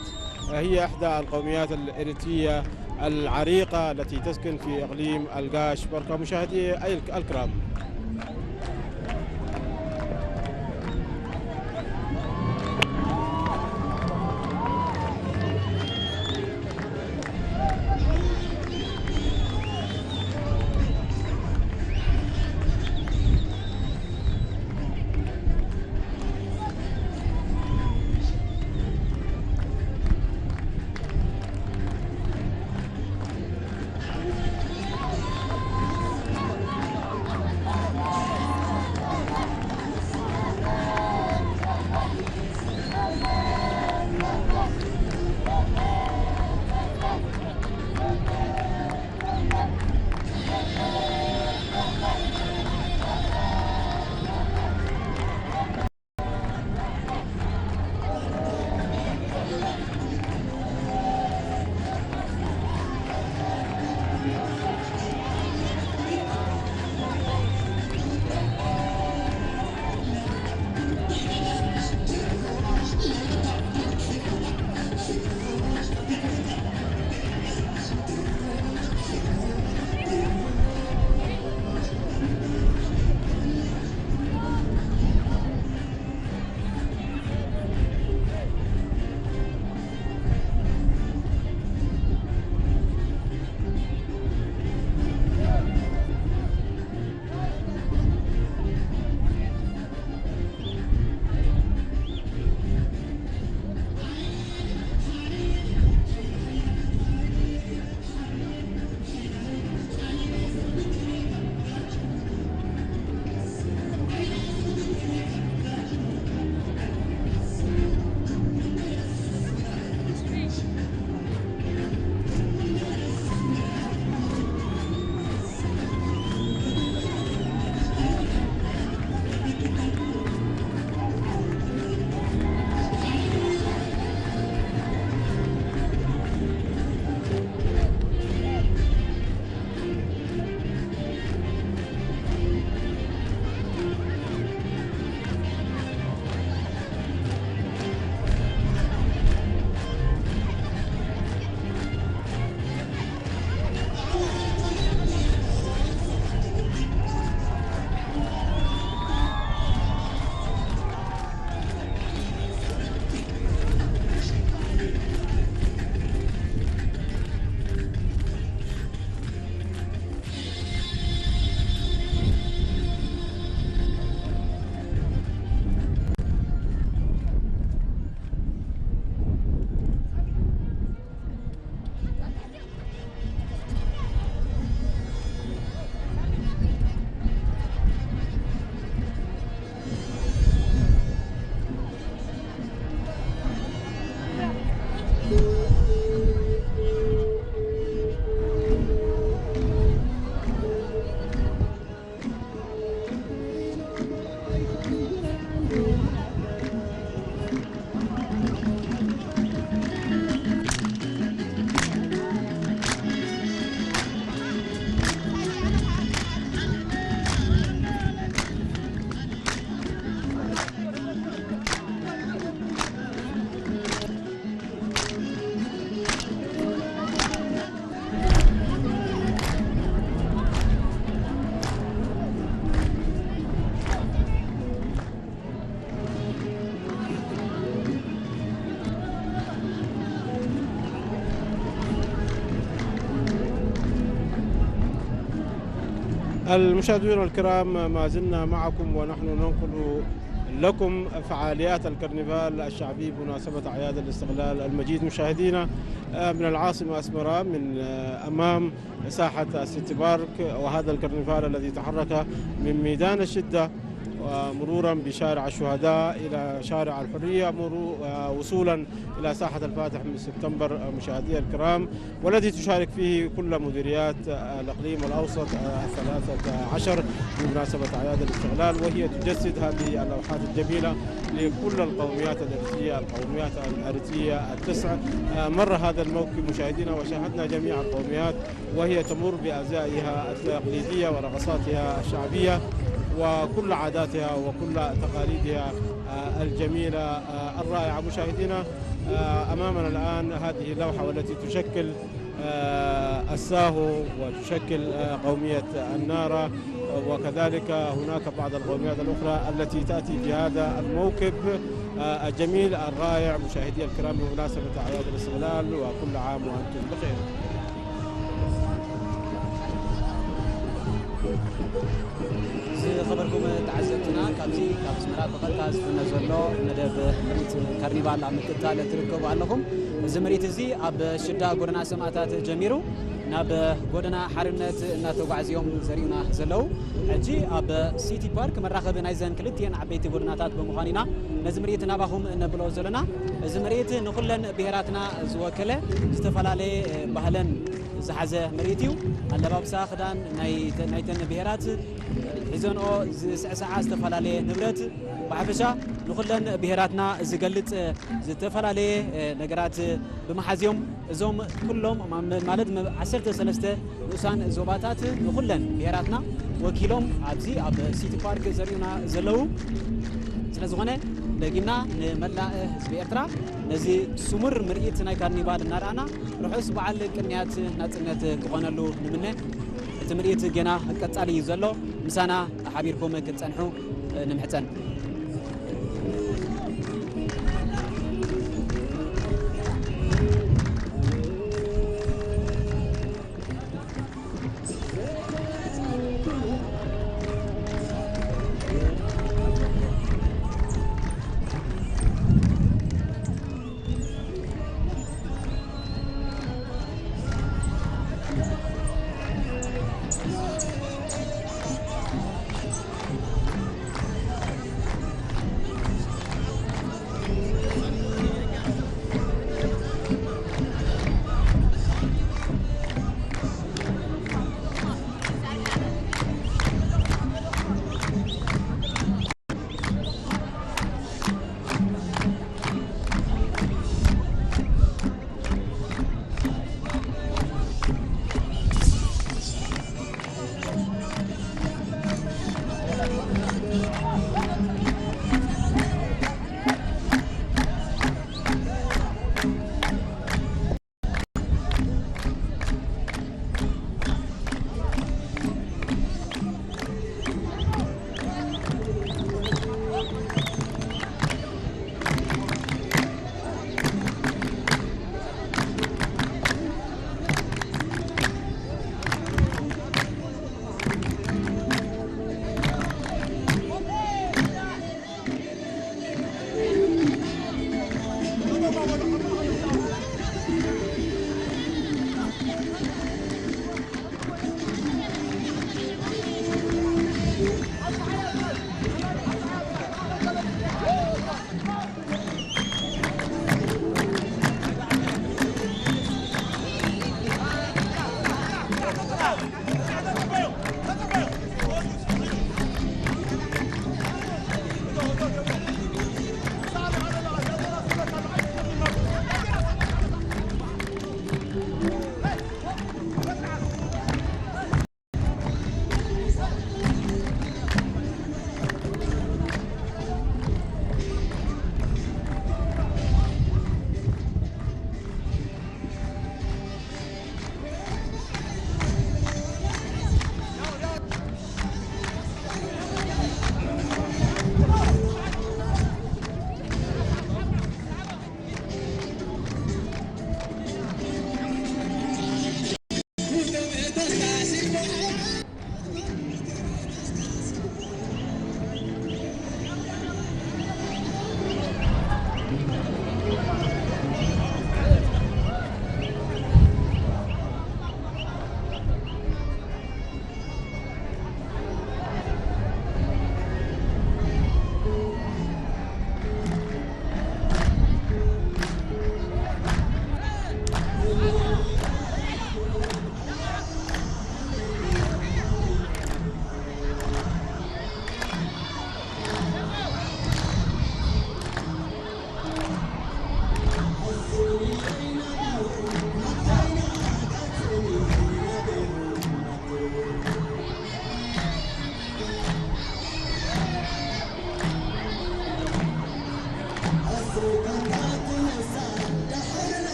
هي إحدى القوميات الإريترية العريقة التي تسكن في إقليم القاش بركة. مشاهدي الكرام، المشاهدين الكرام، ما زلنا معكم ونحن ننقل لكم فعاليات الكرنفال الشعبي بمناسبة أعياد الاستقلال المجيد. مشاهدينا من العاصمة أسمرة، من أمام ساحة السيتي بارك، وهذا الكرنفال الذي تحرك من ميدان الشدة مرورا بشارع الشهداء إلى شارع الحرية، وصولا إلى ساحة الفاتح من سبتمبر. مشاهدي الكرام، والذي تشارك فيه كل مديريات الإقليم الأوسط 13 بمناسبة أعياد الاستقلال، وهي تجسد هذه اللوحات الجميلة لكل القوميات الإرثية، القوميات الإرثية التسع. مر هذا الموكب مشاهدينا وشاهدنا جميع القوميات وهي تمر بأزيائها التقليدية ورقصاتها الشعبية وكل عاداتها وكل تقاليدها الجميلة الرائعة. مشاهدينا، أمامنا الآن هذه اللوحة والتي تشكل الساهو وتشكل قومية النارة، وكذلك هناك بعض القوميات الأخرى التي تأتي في هذا الموكب الجميل الرائع. مشاهدي الكرام، بمناسبة أعياد الاستقلال، وكل عام وأنتم بخير. خبركم تعزبتنا كابزي كابسمرات بقلتا زفنا زلو ندب مريت كارنيفال عم كتال تركبوا عليكم زمريت زي اب شدا غورنا سماتات جميرو ناب غودنا حرنت ناتوغعزيوم زرينا زلو اجي اب سيتي بارك مراخب نايزن كلتين عبيتي غورناتات بمخانينا نزمريت ناباهم نبلو زلنا زمريت نخلن بهراتنا زوكله استفلالي بهلن زحزه مريتيو اللبابسا خدان نايتن بهرات إذن أو ساعة استفلالي نبرت وحفشة نخلن بهراتنا زقلت زتفلالي نجارات بمحازيوم زوم كلهم مالد 10 سنة نوسان زوباتات نخلن بهراتنا وكيلهم عبزي عب سيتي بارك زرينا زلو سنزغنة لقينا نملا زبيرترا نزي سمر مرئيت ناي كارنيفال نارانا رحس بعل كنيات ناتنت كونلو نمنه تمريت جنا كتصالي زلو مسانا حبيركم كتصنحو نمحتن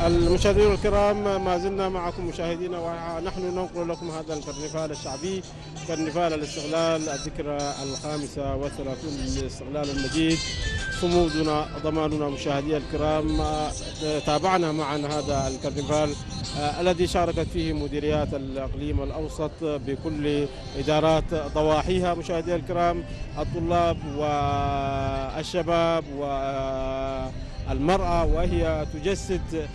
المشاهدين الكرام، ما زلنا معكم مشاهدينا ونحن ننقل لكم هذا الكرنفال الشعبي، كرنفال الاستقلال، الذكرى 35 للاستقلال المجيد. صمودنا ضماننا مشاهدي الكرام. تابعنا معا هذا الكرنفال الذي شاركت فيه مديريات الإقليم الأوسط بكل إدارات ضواحيها مشاهدي الكرام، الطلاب والشباب والمرأة، وهي تجسد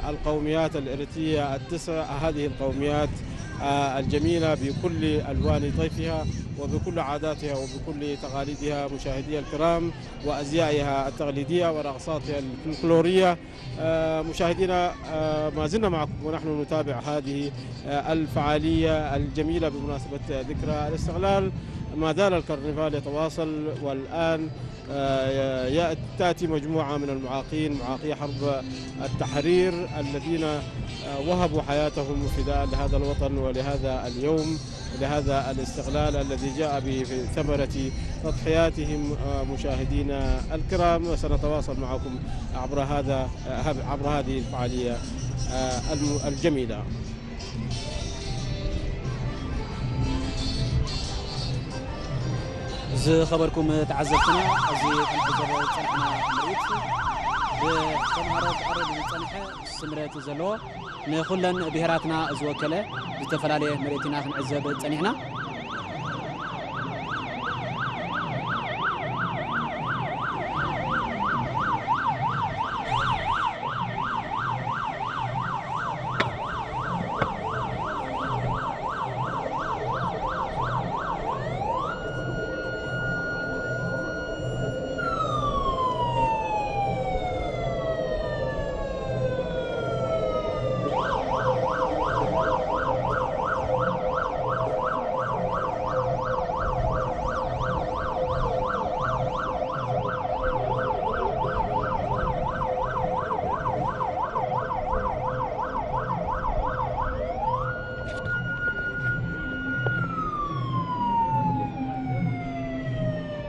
القوميات الإريترية التسع، هذه القوميات الجميلة بكل ألوان طيفها وبكل عاداتها وبكل تقاليدها مشاهدي الكرام، وأزيائها التقليدية ورقصاتها الفلكلورية. مشاهدينا، ما زلنا معكم ونحن نتابع هذه الفعالية الجميلة بمناسبة ذكرى الاستقلال. ما زال الكرنفال يتواصل، والآن تأتي مجموعة من المعاقين، معاقي حرب التحرير الذين وهبوا حياتهم فداء لهذا الوطن ولهذا اليوم، لهذا الاستقلال الذي جاء بثمرة تضحياتهم. مشاهدينا الكرام، سنتواصل معكم عبر هذه الفعالية الجميلة. زي خبركم تعزبتنا أزي كنحزب صنحنا مريت بتمهارة عرض صنحة سمرات زلوة نخلن بهراتنا زوكله بتفلالي مريتنا كنعزب صنحنا.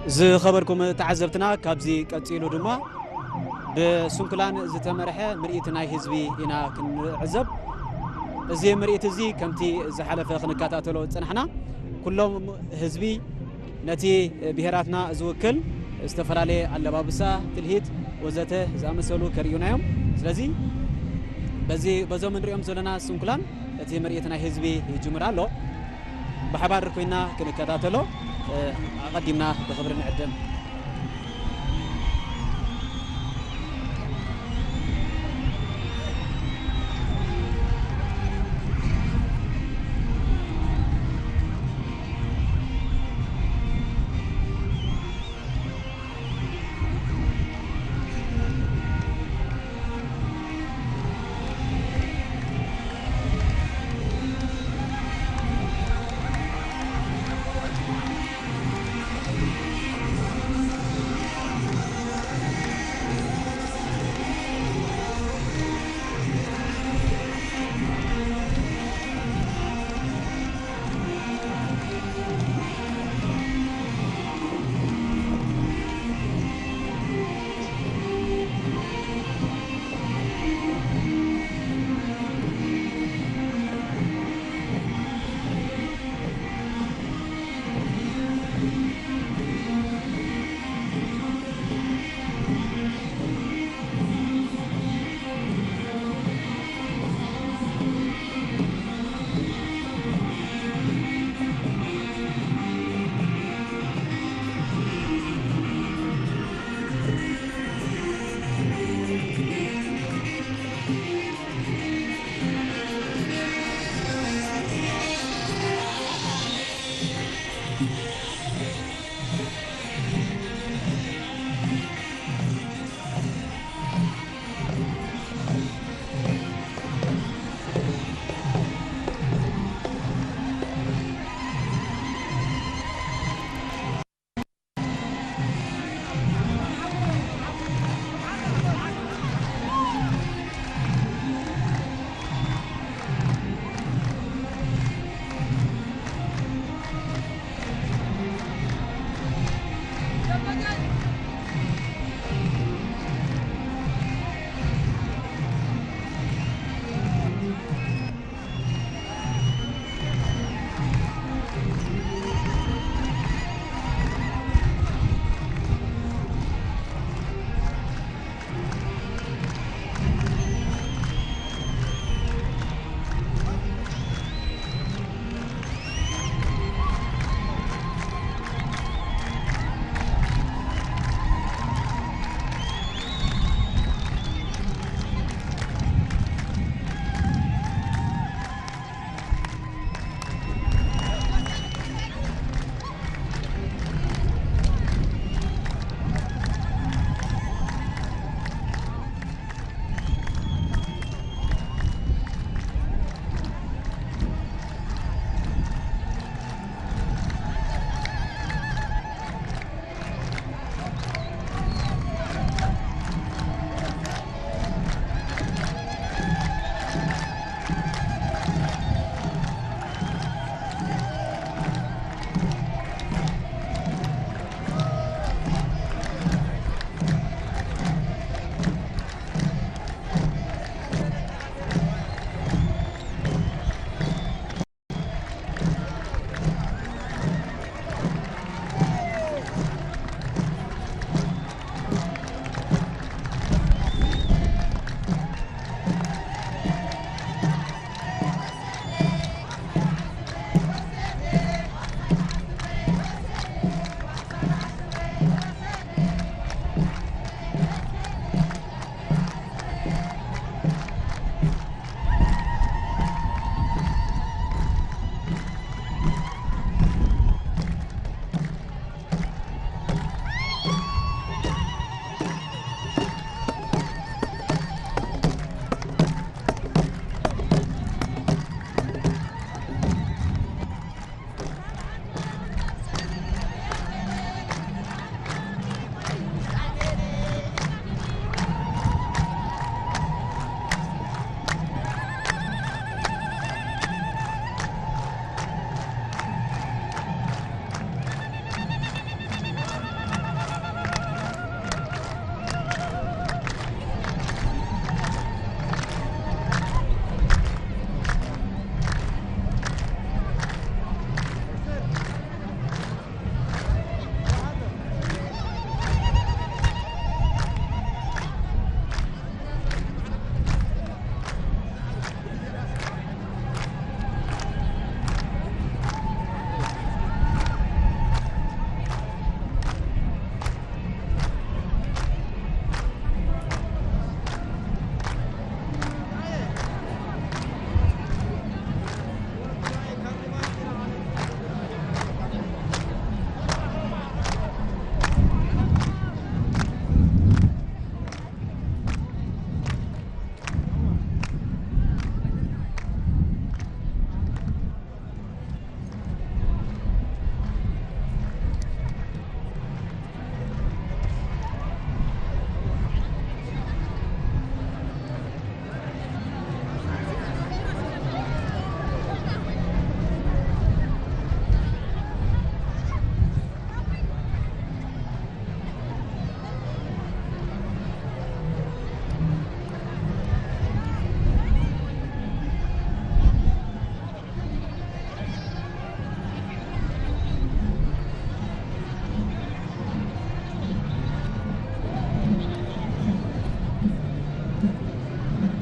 زي خبركم تعزبتنا كابزي قصيلو دما بسنكلان زتمرحه مرئتنا حزبي إنا كنعزب زي مرئت زي كمتي زحلفه خنكاتاتلو صنحنا كلهم حزبي نتي بهراتنا زوكل استفرالي علبابسا تلهيت وزته زامسلو كريونايم. سلازي بزو من ريوم زلنا سنكلان نتي مرئتنا حزبي يجمرالو بحبار كوينا كنكاتاتلو قدمنا بخبر نعدم.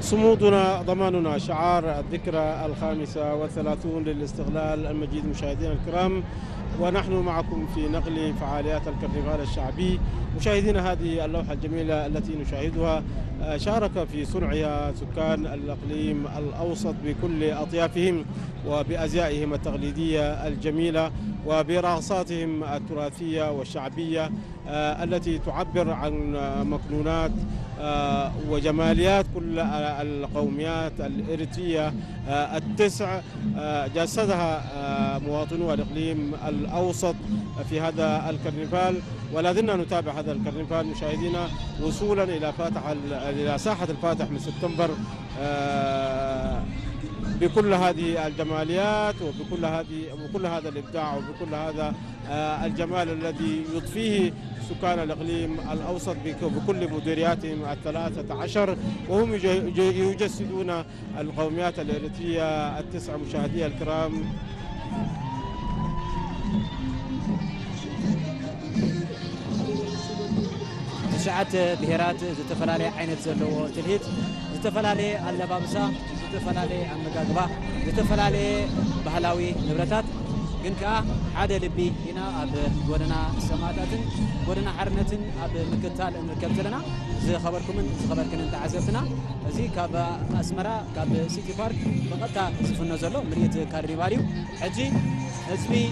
صمودنا ضماننا شعار الذكرى 35 للاستغلال المجيد. مشاهدينا الكرام، ونحن معكم في نقل فعاليات الكرنفال الشعبي. مشاهدينا، هذه اللوحة الجميلة التي نشاهدها شارك في صنعها سكان الإقليم الأوسط بكل أطيافهم وبأزيائهم التقليدية الجميلة وبرقصاتهم التراثية والشعبية التي تعبر عن مكنونات وجماليات كل القوميات الإريترية التسع جسدها مواطنو الإقليم الأوسط في هذا الكرنفال. ولا زلنا نتابع هذا الكرنفال مشاهدينا وصولا إلى ساحة الفاتح من سبتمبر بكل هذه الجماليات وبكل هذا الإبداع وبكل هذا الجمال الذي يضفيه سكان الإقليم الأوسط بكل مديرياتهم 13، وهم يجسدون القوميات الإريترية التسع. مشاهدي الكرام، تشعت بهرات زتفلالي عينت زلو تلهيت زتفلالي اللبابسة زتفلالي المقاقبة زتفلالي بحلاوي نبرتات جنكا عادة لبي هنا أب ودنا سماتاتن ودنا حرنتن أب مكتال نركبت لنا زي خبركم تعزفتنا زي كاب أسمرة كاب سيتي بارك فقط سفن نزلوا مريت كارنيفاليو حجي حزبي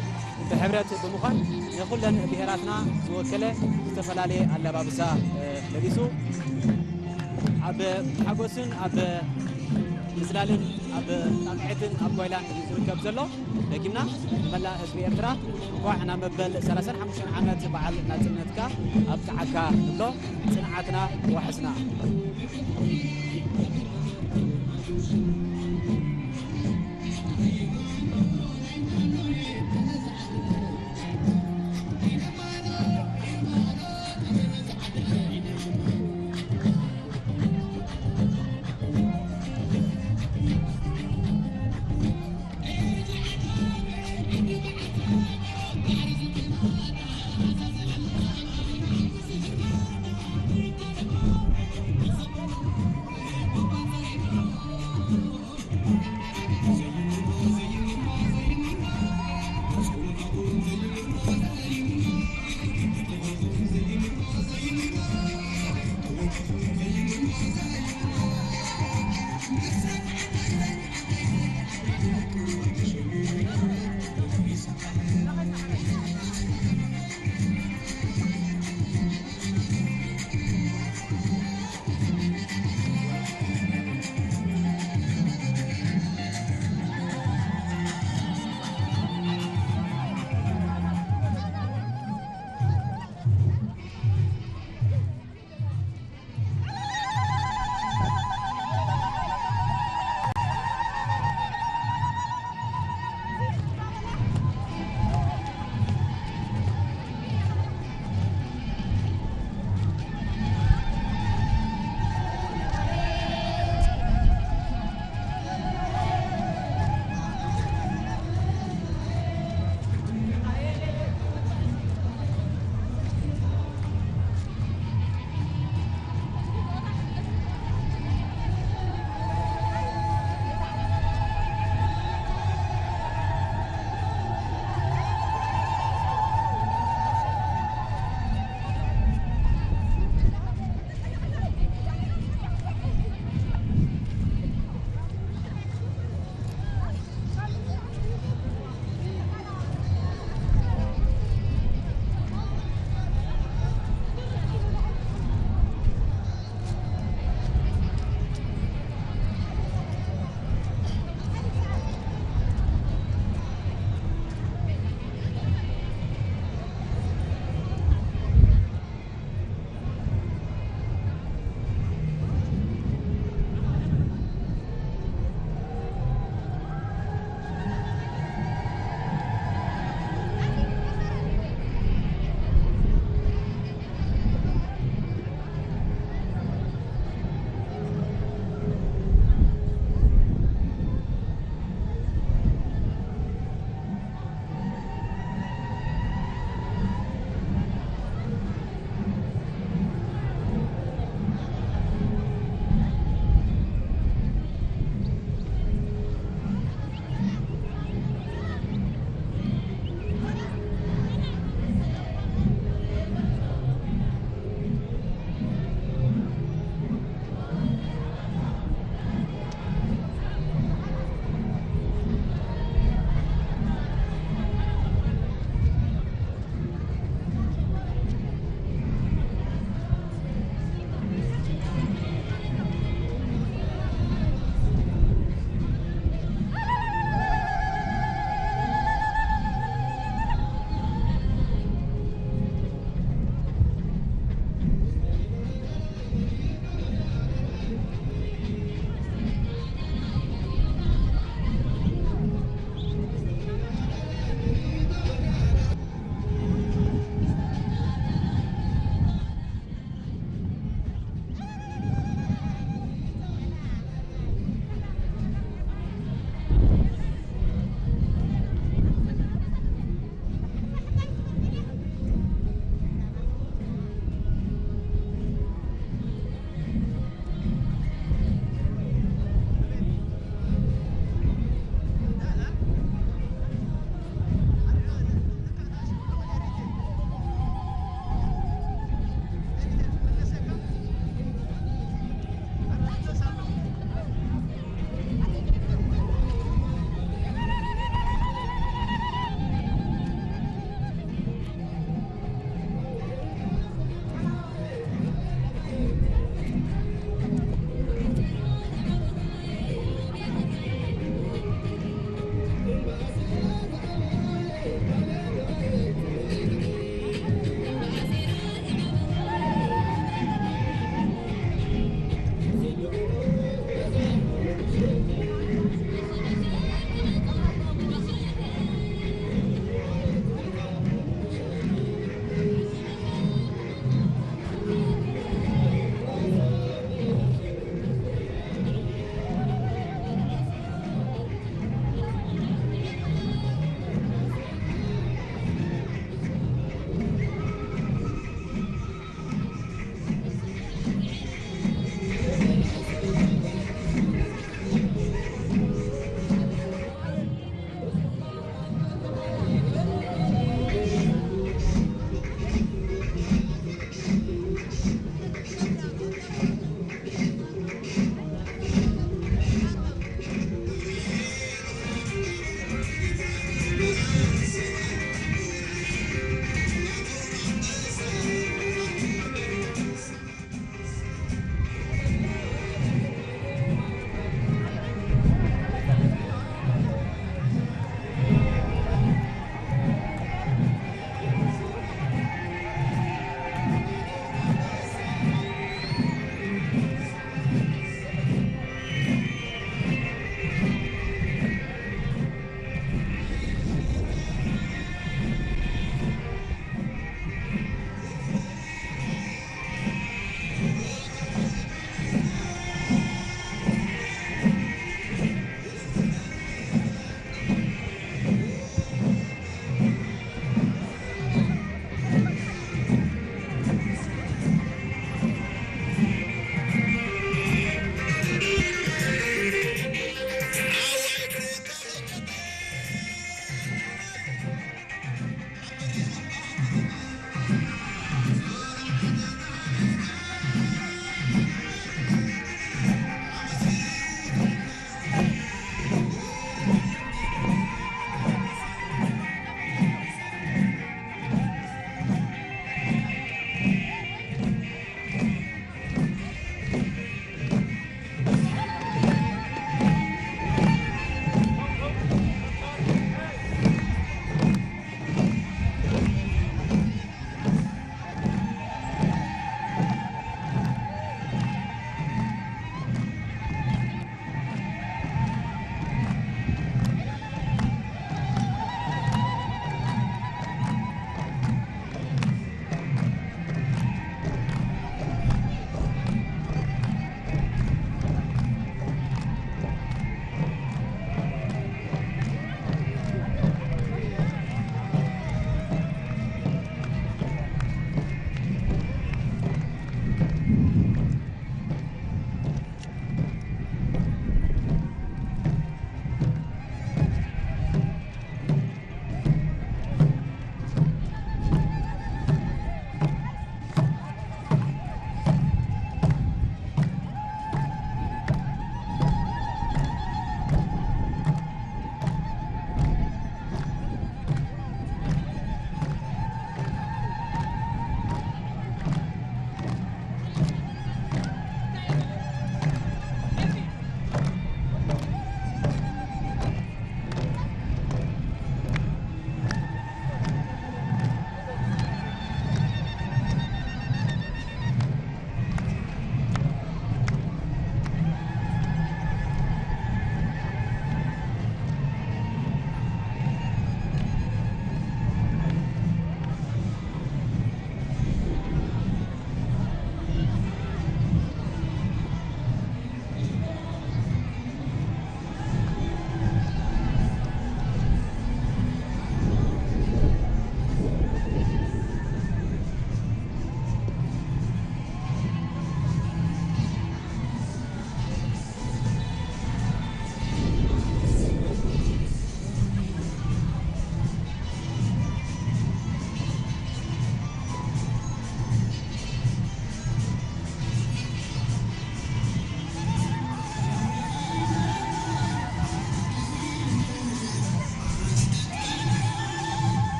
بحبرات بمخان يقول لنا بهراتنا زوكله زتفلالي اللبابسة لبيسو أب حقوسن أب مثلالن أب نقعدن أب ويلان يركب زلوا لكننا ملا حزب إرترا وإحنا مبل 35 عامات بعد ناتنتكا أب كعكا نبلو صنعتنا وحسنا.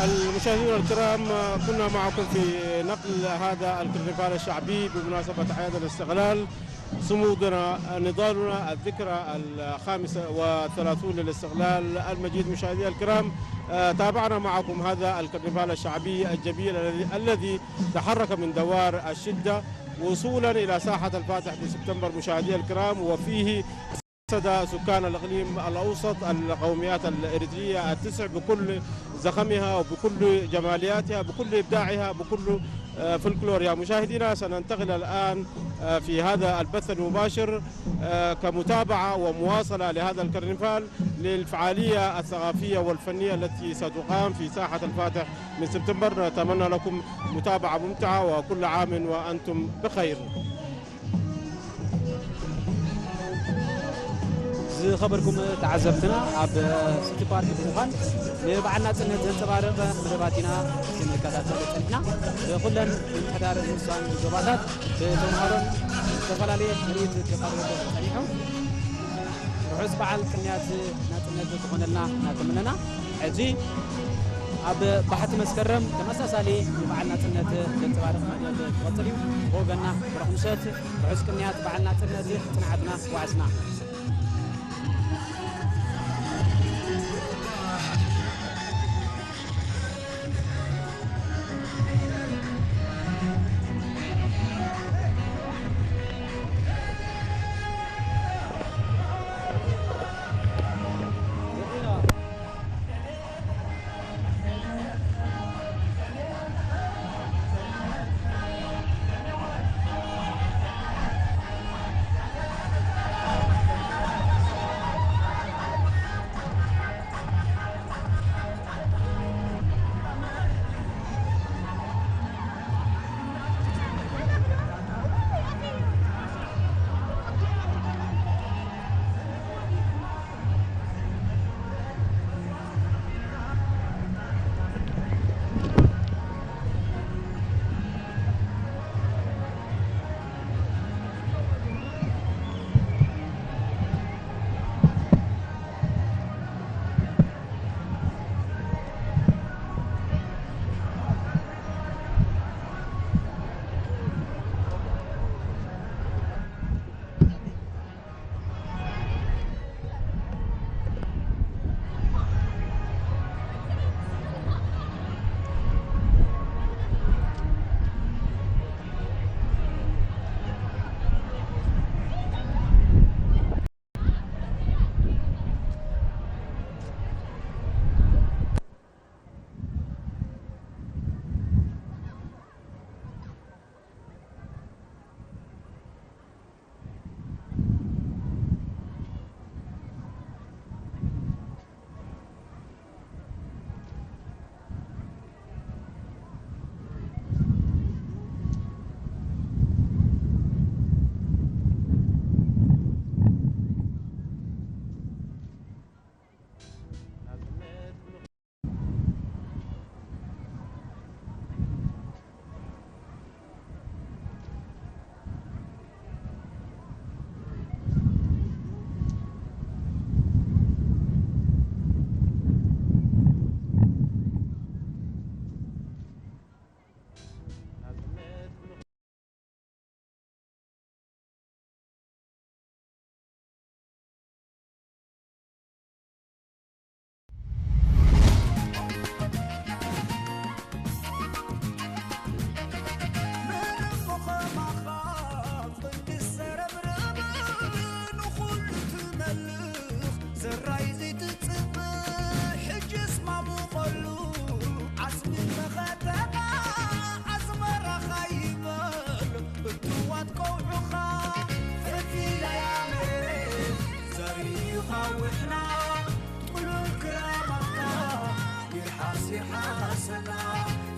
المشاهدين الكرام، كنا معكم في نقل هذا الكرنفال الشعبي بمناسبة أعياد الاستقلال، صمودنا نضالنا الذكرى 35 للاستقلال المجيد. مشاهدينا الكرام، تابعنا معكم هذا الكرنفال الشعبي الجميل الذي تحرك من دوار الشدة وصولا إلى ساحة الفاتح بسبتمبر. مشاهدينا الكرام، وفيه سد سكان الإقليم الأوسط القوميات الإريترية التسع بكل زخمها وبكل جمالياتها بكل إبداعها بكل فلكلورها. مشاهدينا، سننتقل الآن في هذا البث المباشر كمتابعة ومواصلة لهذا الكرنفال للفعالية الثقافية والفنية التي ستقام في ساحة الفاتح من سبتمبر. نتمنى لكم متابعة ممتعة وكل عام وأنتم بخير. خبركم تعزبتنا عب سيتي بارك بمخان لبعلنا سنة زنزبارق مدباتنا سنكاتات لتنحنا كلن انحدار الإنسان زبادات بجمهورن تفلالي مريد كقرب تاريخهم رحوز بعل كنيات ناتنة تخونلنا ناتمننا عزي عب بحث مسكرم تمساسالي لبعلنا سنة زنزبارق مدبات وطليو وغنا برحمسات رحوز كنيات بعلنا سنة تنعدنا وعزنا.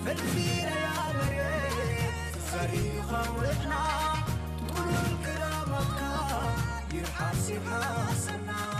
فالفينا يا مريت صريخة وإحنا تقول الكرامة يرحاسي حاسنا.